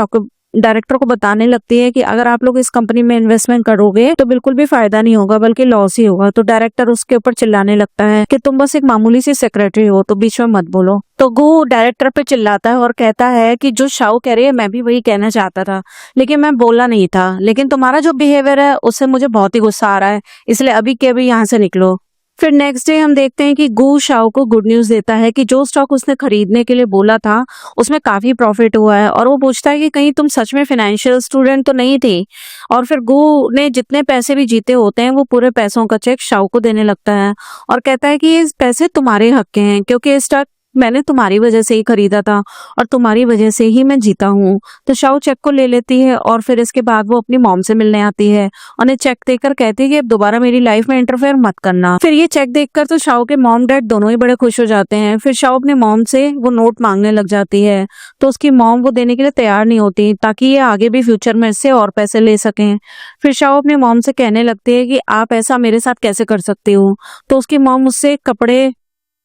डायरेक्टर को बताने लगती है कि अगर आप लोग इस कंपनी में इन्वेस्टमेंट करोगे तो बिल्कुल भी फायदा नहीं होगा बल्कि लॉस ही होगा। तो डायरेक्टर उसके ऊपर चिल्लाने लगता है कि तुम बस एक मामूली सी सेक्रेटरी हो, तो बीच में मत बोलो। तो गू डायरेक्टर पे चिल्लाता है और कहता है कि जो शाओ कह रही है मैं भी वही कहना चाहता था, लेकिन मैं बोला नहीं था, लेकिन तुम्हारा जो बिहेवियर है उससे मुझे बहुत ही गुस्सा आ रहा है, इसलिए अभी के अभी यहाँ से निकलो। फिर नेक्स्ट डे हम देखते हैं कि गू शाओ को गुड न्यूज देता है कि जो स्टॉक उसने खरीदने के लिए बोला था उसमें काफी प्रॉफिट हुआ है, और वो पूछता है कि कहीं तुम सच में फाइनेंशियल स्टूडेंट तो नहीं थी। और फिर गू ने जितने पैसे भी जीते होते हैं वो पूरे पैसों का चेक शाओ को देने लगता है और कहता है कि ये पैसे तुम्हारे हक के हैं, क्योंकि ये स्टॉक मैंने तुम्हारी वजह से ही खरीदा था और तुम्हारी वजह से ही मैं जीता हूँ। तो शाओ चेक को ले लेती है और फिर इसके बाद वो अपनी मॉम से मिलने आती है, उन्हें चेक देकर कहती है कि अब दोबारा मेरी लाइफ में इंटरफेयर मत करना। फिर ये चेक देखकर तो शाओ के मॉम डैड दोनों ही बड़े खुश हो जाते हैं। फिर शाओ अपने मॉम से वो नोट मांगने लग जाती है, तो उसकी मॉम वो देने के लिए तैयार नहीं होती ताकि ये आगे भी फ्यूचर में इससे और पैसे ले सकें। फिर शाओ अपनी मॉम से कहने लगती है कि आप ऐसा मेरे साथ कैसे कर सकती हो। तो उसकी मॉम उससे कपड़े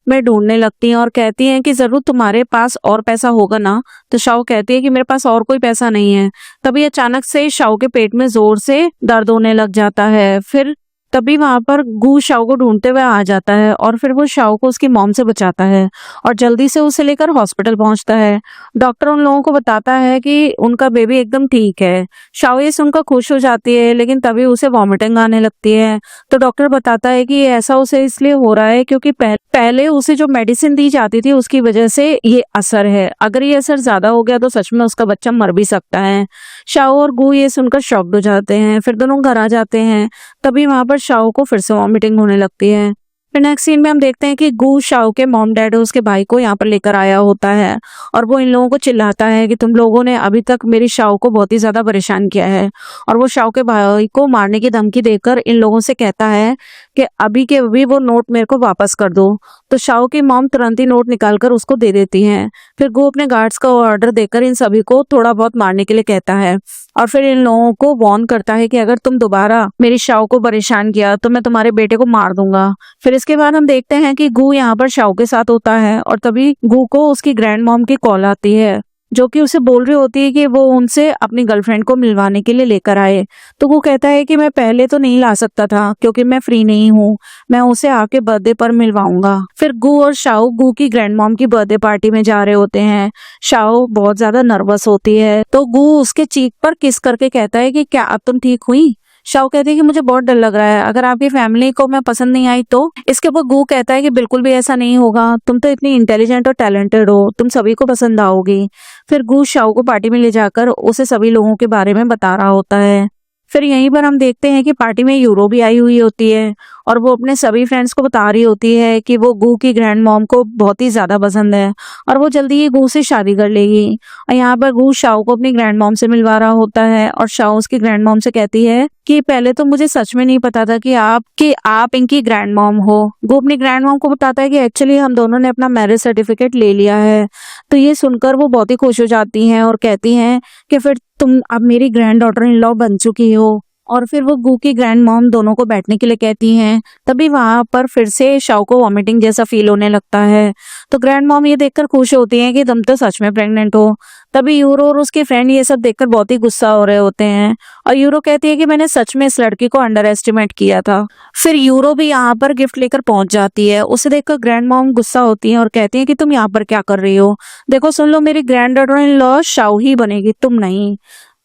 में ढूंढने लगती हैं और कहती हैं कि जरूर तुम्हारे पास और पैसा होगा ना। तो शाओ कहती है कि मेरे पास और कोई पैसा नहीं है। तभी अचानक से शाओ के पेट में जोर से दर्द होने लग जाता है। फिर तभी वहां पर गू शाओ को ढूंढते हुए आ जाता है और फिर वो शाओ को उसकी मॉम से बचाता है और जल्दी से उसे लेकर हॉस्पिटल पहुंचता है। डॉक्टर उन लोगों को बताता है कि उनका बेबी एकदम ठीक है। शाओ ये सुनकर खुश हो जाती है, लेकिन तभी उसे वॉमिटिंग आने लगती है। तो डॉक्टर बताता है कि ऐसा उसे इसलिए हो रहा है क्योंकि पहले उसे जो मेडिसिन दी जाती थी उसकी वजह से ये असर है, अगर ये असर ज्यादा हो गया तो सच में उसका बच्चा मर भी सकता है। शाओ और गू ये सुनकर शॉक्ड हो जाते हैं। फिर दोनों घर आ जाते हैं। तभी वहां पर शाओ को फिर से वॉमिटिंग होने लगती है। फिर नेक्स्ट सीन में हम देखते हैं कि गू शाओ के मॉम डैड उसके भाई को यहाँ पर लेकर आया होता है और वो इन लोगों को चिल्लाता है कि तुम लोगों ने अभी तक मेरी शाओ को बहुत ही ज्यादा परेशान किया है, और वो शाओ के भाई को मारने की धमकी देकर इन लोगों से कहता है कि अभी के अभी वो नोट मेरे को वापस कर दो। तो शाओ की मॉम तुरंत ही नोट निकालकर उसको दे देती है। फिर गू अपने गार्ड्स का ऑर्डर देकर इन सभी को थोड़ा बहुत मारने के लिए कहता है और फिर इन लोगों को वार्न करता है कि अगर तुम दोबारा मेरी शाओ को परेशान किया तो मैं तुम्हारे बेटे को मार दूंगा। फिर इसके बाद हम देखते हैं कि गू यहाँ पर शाओ के साथ होता है और तभी गू को उसकी ग्रैंड मॉम की कॉल आती है जो कि उसे बोल रही होती है कि वो उनसे अपनी गर्लफ्रेंड को मिलवाने के लिए लेकर आए। तो वो कहता है कि मैं पहले तो नहीं ला सकता था क्योंकि मैं फ्री नहीं हूँ, मैं उसे आके बर्थडे पर मिलवाऊंगा। फिर गू और शाओ गू की ग्रैंड मॉम की बर्थडे पार्टी में जा रहे होते हैं। शाओ बहुत ज्यादा नर्वस होती है तो गू उसके चीक पर किस करके कहता है कि क्या अब तुम ठीक हुई। शाओ कहती है कि मुझे बहुत डर लग रहा है, अगर आपकी फैमिली को मैं पसंद नहीं आई तो। इसके ऊपर गू कहता है कि बिल्कुल भी ऐसा नहीं होगा, तुम तो इतनी इंटेलिजेंट और टैलेंटेड हो, तुम सभी को पसंद आओगी। फिर गू शाओ को पार्टी में ले जाकर उसे सभी लोगों के बारे में बता रहा होता है। फिर यहीं पर हम देखते हैं कि पार्टी में यूरो भी आई हुई होती है और वो अपने सभी फ्रेंड्स को बता रही होती है कि वो गू की ग्रैंड मॉम को बहुत ही ज्यादा पसंद है और वो जल्दी ही गू से शादी कर लेगी। और यहाँ पर गू शाओ को अपनी ग्रैंड मॉम से मिलवा रहा होता है और शाओ उसकी ग्रैंड मॉम से कहती है कि पहले तो मुझे सच में नहीं पता था कि आप इनकी ग्रैंड मॉम हो। गू अपनी ग्रैंड मॉम को बताता है कि एक्चुअली हम दोनों ने अपना मैरिज सर्टिफिकेट ले लिया है। तो ये सुनकर वो बहुत ही खुश हो जाती हैं और कहती हैं कि फिर तुम अब मेरी ग्रैंड डॉटर इन लॉ बन चुकी हो। और फिर वो गू की ग्रैंड मॉम दोनों को बैठने के लिए कहती हैं। तभी वहां पर फिर से शाओ को वॉमिटिंग जैसा फील होने लगता है। तो ग्रैंड मॉम ये देखकर खुश होती हैं कि तुम तो सच में प्रेग्नेंट हो। तभी यूरो और उसके फ्रेंड ये सब देखकर बहुत ही गुस्सा हो रहे होते हैं और यूरो कहती है कि मैंने सच में इस लड़की को अंडर एस्टिमेट किया था। फिर यूरो भी यहाँ पर गिफ्ट लेकर पहुंच जाती है। उसे देखकर ग्रैंड मॉम गुस्सा होती है और कहती है कि तुम यहाँ पर क्या कर रही हो, देखो सुन लो, मेरी grand daughter in law Shao ही बनेगी, तुम नहीं।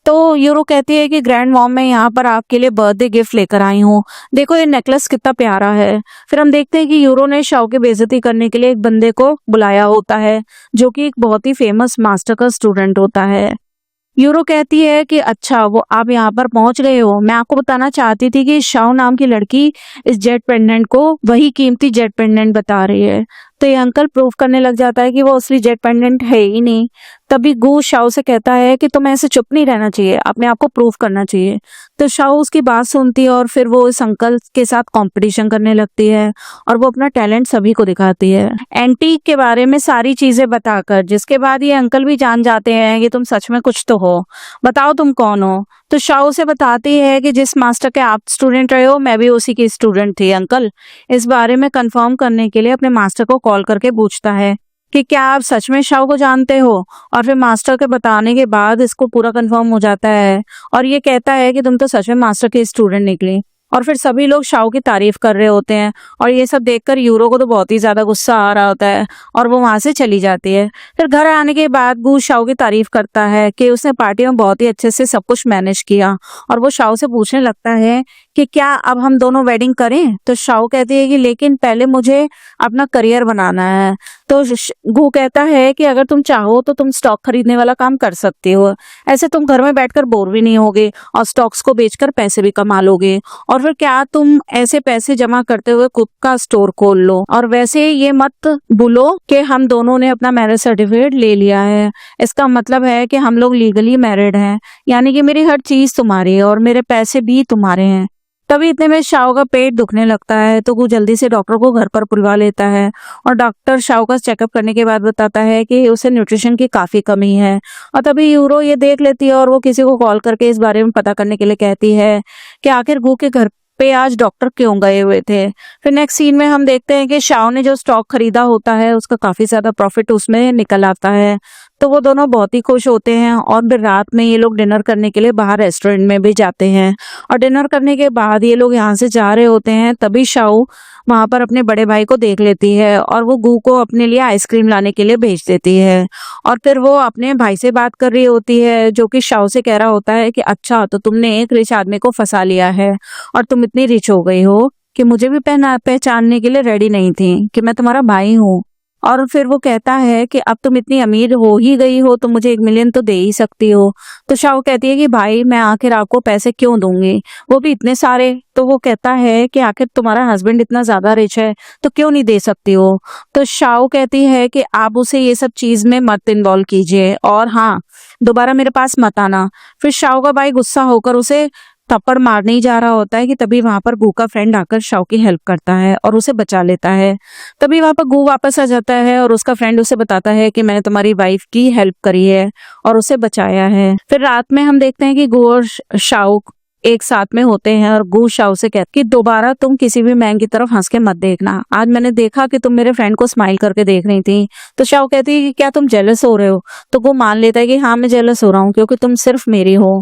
तो यूरो कहती है कि ग्रैंड मॉम मैं यहाँ पर आपके लिए बर्थडे गिफ्ट लेकर आई हूँ, देखो ये नेकलेस कितना प्यारा है। फिर हम देखते हैं कि यूरो ने शाओ की बेइज्जती करने के लिए एक बंदे को बुलाया होता है जो कि एक बहुत ही फेमस मास्टर का स्टूडेंट होता है। यूरो कहती है कि अच्छा वो आप यहाँ पर पहुंच गए हो, मैं आपको बताना चाहती थी कि शाओ नाम की लड़की इस जेट पेंडेंट को वही कीमती जेट पेंडेंट बता रही है। तो ये अंकल प्रूव करने लग जाता है कि वो असली जेट पेंडेंट है ही नहीं। तभी गू शाओ से कहता है कि तुम्हें ऐसे चुप नहीं रहना चाहिए, अपने आप को प्रूव करना चाहिए। तो शाओ उसकी बात सुनती है और फिर वो इस अंकल के साथ कंपटीशन करने लगती है और वो अपना टैलेंट सभी को दिखाती है एंटीक के बारे में सारी चीजें बताकर, जिसके बाद ये अंकल भी जान जाते हैं कि तुम सच में कुछ तो हो, बताओ तुम कौन हो। तो शाओ से बताती है कि जिस मास्टर के आप स्टूडेंट रहे हो मैं भी उसी की स्टूडेंट थी अंकल। इस बारे में कंफर्म करने के लिए अपने मास्टर को कॉल करके पूछता है कि क्या आप सच में शाओ को जानते हो। और फिर मास्टर के बताने के बाद इसको पूरा कंफर्म हो जाता है और ये कहता है कि तुम तो सच में मास्टर के स्टूडेंट निकली। और फिर सभी लोग शाओ की तारीफ कर रहे होते हैं और ये सब देखकर यूरो को तो बहुत ही ज्यादा गुस्सा आ रहा होता है और वो वहां से चली जाती है। फिर घर आने के बाद गू शाओ की तारीफ करता है कि उसने पार्टी में बहुत ही अच्छे से सब कुछ मैनेज किया और वो शाओ से पूछने लगता है कि क्या अब हम दोनों वेडिंग करें। तो शाओ कहती है कि लेकिन पहले मुझे अपना करियर बनाना है। तो गू कहता है कि अगर तुम चाहो तो तुम स्टॉक खरीदने वाला काम कर सकते हो, ऐसे तुम घर में बैठकर बोर भी नहीं होगे और स्टॉक्स को बेचकर पैसे भी कमा लोगे। और फिर क्या तुम ऐसे पैसे जमा करते हुए खुद का स्टोर खोल लो। और वैसे ये मत भूलो कि हम दोनों ने अपना मैरिज सर्टिफिकेट ले लिया है, इसका मतलब है कि हम लोग लीगली मैरिड हैं, यानी कि मेरी हर चीज तुम्हारी है और मेरे पैसे भी तुम्हारे हैं। तभी इतने में शाओ का पेट दुखने लगता है तो वो जल्दी से डॉक्टर को घर पर बुलवा लेता है और डॉक्टर शाओ का चेकअप करने के बाद बताता है कि उसे न्यूट्रिशन की काफी कमी है। और तभी यूरो ये देख लेती है और वो किसी को कॉल करके इस बारे में पता करने के लिए कहती है कि आखिर गू के घर पे आज डॉक्टर क्यों गए हुए थे। फिर नेक्स्ट सीन में हम देखते हैं कि शाओ ने जो स्टॉक खरीदा होता है उसका काफी ज्यादा प्रॉफिट उसमें निकल आता है। तो वो दोनों बहुत ही खुश होते हैं और फिर रात में ये लोग डिनर करने के लिए बाहर रेस्टोरेंट में भी जाते हैं। और डिनर करने के बाद ये लोग यहाँ से जा रहे होते हैं तभी शाओ वहां पर अपने बड़े भाई को देख लेती है और वो गू को अपने लिए आइसक्रीम लाने के लिए भेज देती है। और फिर वो अपने भाई से बात कर रही होती है जो कि शाओ से कह रहा होता है कि अच्छा तो तुमने एक रिच आदमी को फंसा लिया है और तुम इतनी रिच हो गई हो कि मुझे भी पहचानने के लिए रेडी नहीं थी कि मैं तुम्हारा भाई हूँ। और फिर वो कहता है कि अब तुम इतनी अमीर हो ही गई हो तो मुझे 1 मिलियन तो दे ही सकती हो। तो शाओ कहती है कि भाई मैं आखिर आपको पैसे क्यों दूंगी, वो भी इतने सारे। तो वो कहता है कि आखिर तुम्हारा हस्बैंड इतना ज्यादा रिच है तो क्यों नहीं दे सकती हो। तो शाओ कहती है कि आप उसे ये सब चीज में मत इन्वॉल्व कीजिए और हाँ दोबारा मेरे पास मत आना। फिर शाओ का भाई गुस्सा होकर उसे थप्पड़ मारने ही जा रहा होता है कि तभी वहां पर गू का फ्रेंड आकर शाओ की हेल्प करता है और उसे बचा लेता है। तभी वहां पर गू वापस आ जाता है और उसका फ्रेंड उसे बताता है कि मैंने तुम्हारी वाइफ की हेल्प करी है और उसे बचाया है। फिर रात में हम देखते हैं कि गू और शाओ एक साथ में होते हैं और गू शाओ से कहती कि दोबारा तुम किसी भी मैन की तरफ हंस के मत देखना, आज मैंने देखा कि तुम मेरे फ्रेंड को स्माइल करके देख रही थी। तो शाओ कहती है कि क्या तुम जेलस हो रहे हो। तो गू मान लेता है कि हाँ मैं जेलस हो रहा हूँ क्योंकि तुम सिर्फ मेरी हो।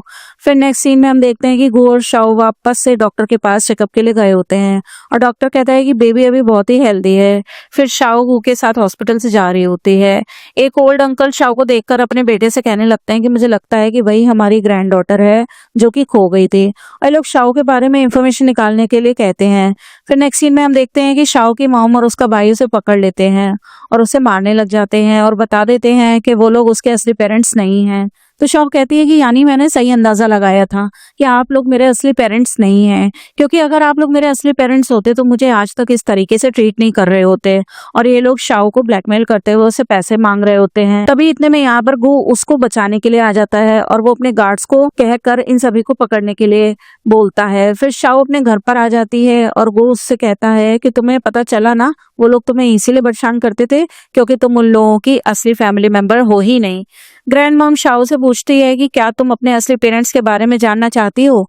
फिर नेक्स्ट सीन में हम देखते हैं कि गू और शाओ वापस से डॉक्टर के पास चेकअप के लिए गए होते हैं और डॉक्टर कहता है कि बेबी अभी बहुत ही हेल्दी है। फिर शाओ गू के साथ हॉस्पिटल से जा रही होती है। एक ओल्ड अंकल शाओ को देखकर अपने बेटे से कहने लगते हैं कि मुझे लगता है कि वही हमारी ग्रैंड डॉटर है जो कि खो गई थी। और लोग शाओ के बारे में इंफॉर्मेशन निकालने के लिए कहते हैं। फिर नेक्स्ट सीन में हम देखते हैं कि शाओ की मॉम और उसका भाई उसे पकड़ लेते हैं और उसे मारने लग जाते हैं और बता देते हैं कि वो लोग उसके असली पेरेंट्स नहीं हैं। तो शाओ कहती है कि यानी मैंने सही अंदाजा लगाया था कि आप लोग मेरे असली पेरेंट्स नहीं हैं, क्योंकि अगर आप लोग मेरे असली पेरेंट्स होते तो मुझे आज तक इस तरीके से ट्रीट नहीं कर रहे होते। और ये लोग शाओ को ब्लैकमेल करते हुए उससे पैसे मांग रहे होते हैं। तभी इतने में यहाँ पर गू उसको बचाने के लिए आ जाता है और वो अपने गार्ड्स को कहकर इन सभी को पकड़ने के लिए बोलता है। फिर शाओ अपने घर पर आ जाती है और गू उससे कहता है कि तुम्हें पता चला ना, वो लोग तुम्हें इसीलिए परेशान करते थे क्योंकि तुम उन लोगों की असली फैमिली मेंबर हो ही नहीं। ग्रैंड मॉम शाओ से पूछती है कि क्या तुम अपने असली पेरेंट्स के बारे में जानना चाहती हो।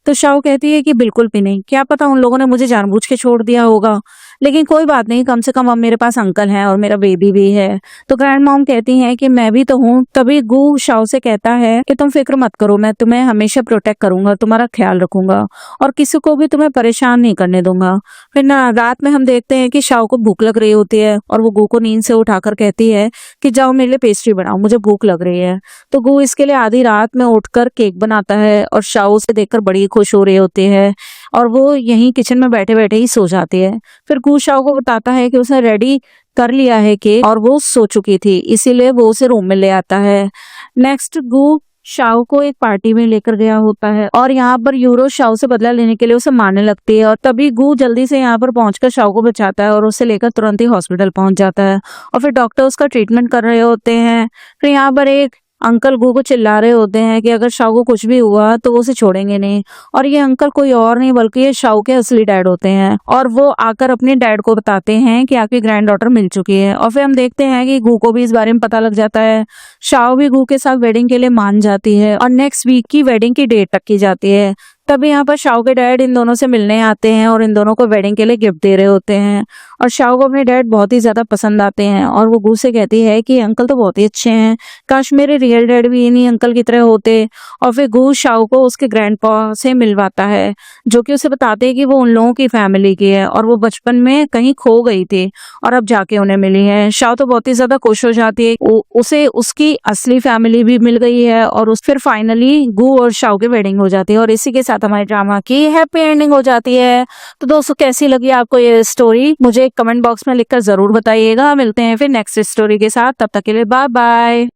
तो शाओ कहती है कि बिल्कुल भी नहीं, क्या पता उन लोगों ने मुझे जानबूझ के छोड़ दिया होगा, लेकिन कोई बात नहीं, कम से कम अब मेरे पास अंकल हैं और मेरा बेबी भी है। तो ग्रैंड मॉम कहती हैं कि मैं भी तो हूँ। तभी गू शाओ से कहता है कि तुम फिक्र मत करो, मैं तुम्हें हमेशा प्रोटेक्ट करूंगा, तुम्हारा ख्याल रखूंगा और किसी को भी तुम्हें परेशान नहीं करने दूंगा। फिर ना रात में हम देखते हैं कि शाओ को भूख लग रही होती है और वो गू को नींद से उठाकर कहती है कि जाओ मेरे लिए पेस्ट्री बनाओ, मुझे भूख लग रही है। तो गू इसके लिए आधी रात में उठकर केक बनाता है और शाओ उसे देखकर बड़ी खुश हो रही होती है और वो यहीं किचन में बैठे बैठे ही सो जाती है। फिर गू शाओ को बताता है कि उसने रेडी कर लिया है केक और वो सो चुकी थी, इसीलिए वो उसे रूम में ले आता है। नेक्स्ट गू शाओ को एक पार्टी में लेकर गया होता है और यहाँ पर यूरो शाओ से बदला लेने के लिए उसे मारने लगती है और तभी गू जल्दी से यहाँ पर पहुंचकर शाओ को बचाता है और उसे लेकर तुरंत ही हॉस्पिटल पहुंच जाता है और फिर डॉक्टर उसका ट्रीटमेंट कर रहे होते हैं। फिर यहाँ पर एक अंकल गू को चिल्ला रहे होते हैं कि अगर शाओ को कुछ भी हुआ तो वो उसे छोड़ेंगे नहीं, और ये अंकल कोई और नहीं बल्कि ये शाओ के असली डैड होते हैं और वो आकर अपने डैड को बताते हैं कि आपकी ग्रैंड डॉटर मिल चुकी है। और फिर हम देखते हैं कि गू को भी इस बारे में पता लग जाता है। शाओ भी गू के साथ वेडिंग के लिए मान जाती है और नेक्स्ट वीक की वेडिंग की डेट तक की जाती है। तभी यहाँ पर शाओ के डैड इन दोनों से मिलने आते हैं और इन दोनों को वेडिंग के लिए गिफ्ट दे रहे होते हैं और शाओ को अपने डैड बहुत ही ज्यादा पसंद आते हैं और वो गू से कहती है कि अंकल तो बहुत ही अच्छे हैं, काश मेरे रियल डैड भी इन्हीं अंकल की तरह होते। और फिर गू शाओ को उसके ग्रैंडपा से मिलवाता है जो कि उसे बताते हैं कि वो उन लोगों की फैमिली की है और वो बचपन में कहीं खो गई थी और अब जाके उन्हें मिली है। शाओ तो बहुत ही ज्यादा खुश हो जाती है, उसे उसकी असली फैमिली भी मिल गई है और फिर फाइनली गू और शाओ की वेडिंग हो जाती है और इसी के साथ हमारे ड्रामा की हैप्पी एंडिंग हो जाती है। तो दोस्तों कैसी लगी आपको ये स्टोरी, मुझे कमेंट बॉक्स में लिखकर जरूर बताइएगा। मिलते हैं फिर नेक्स्ट स्टोरी के साथ, तब तक के लिए बाय बाय।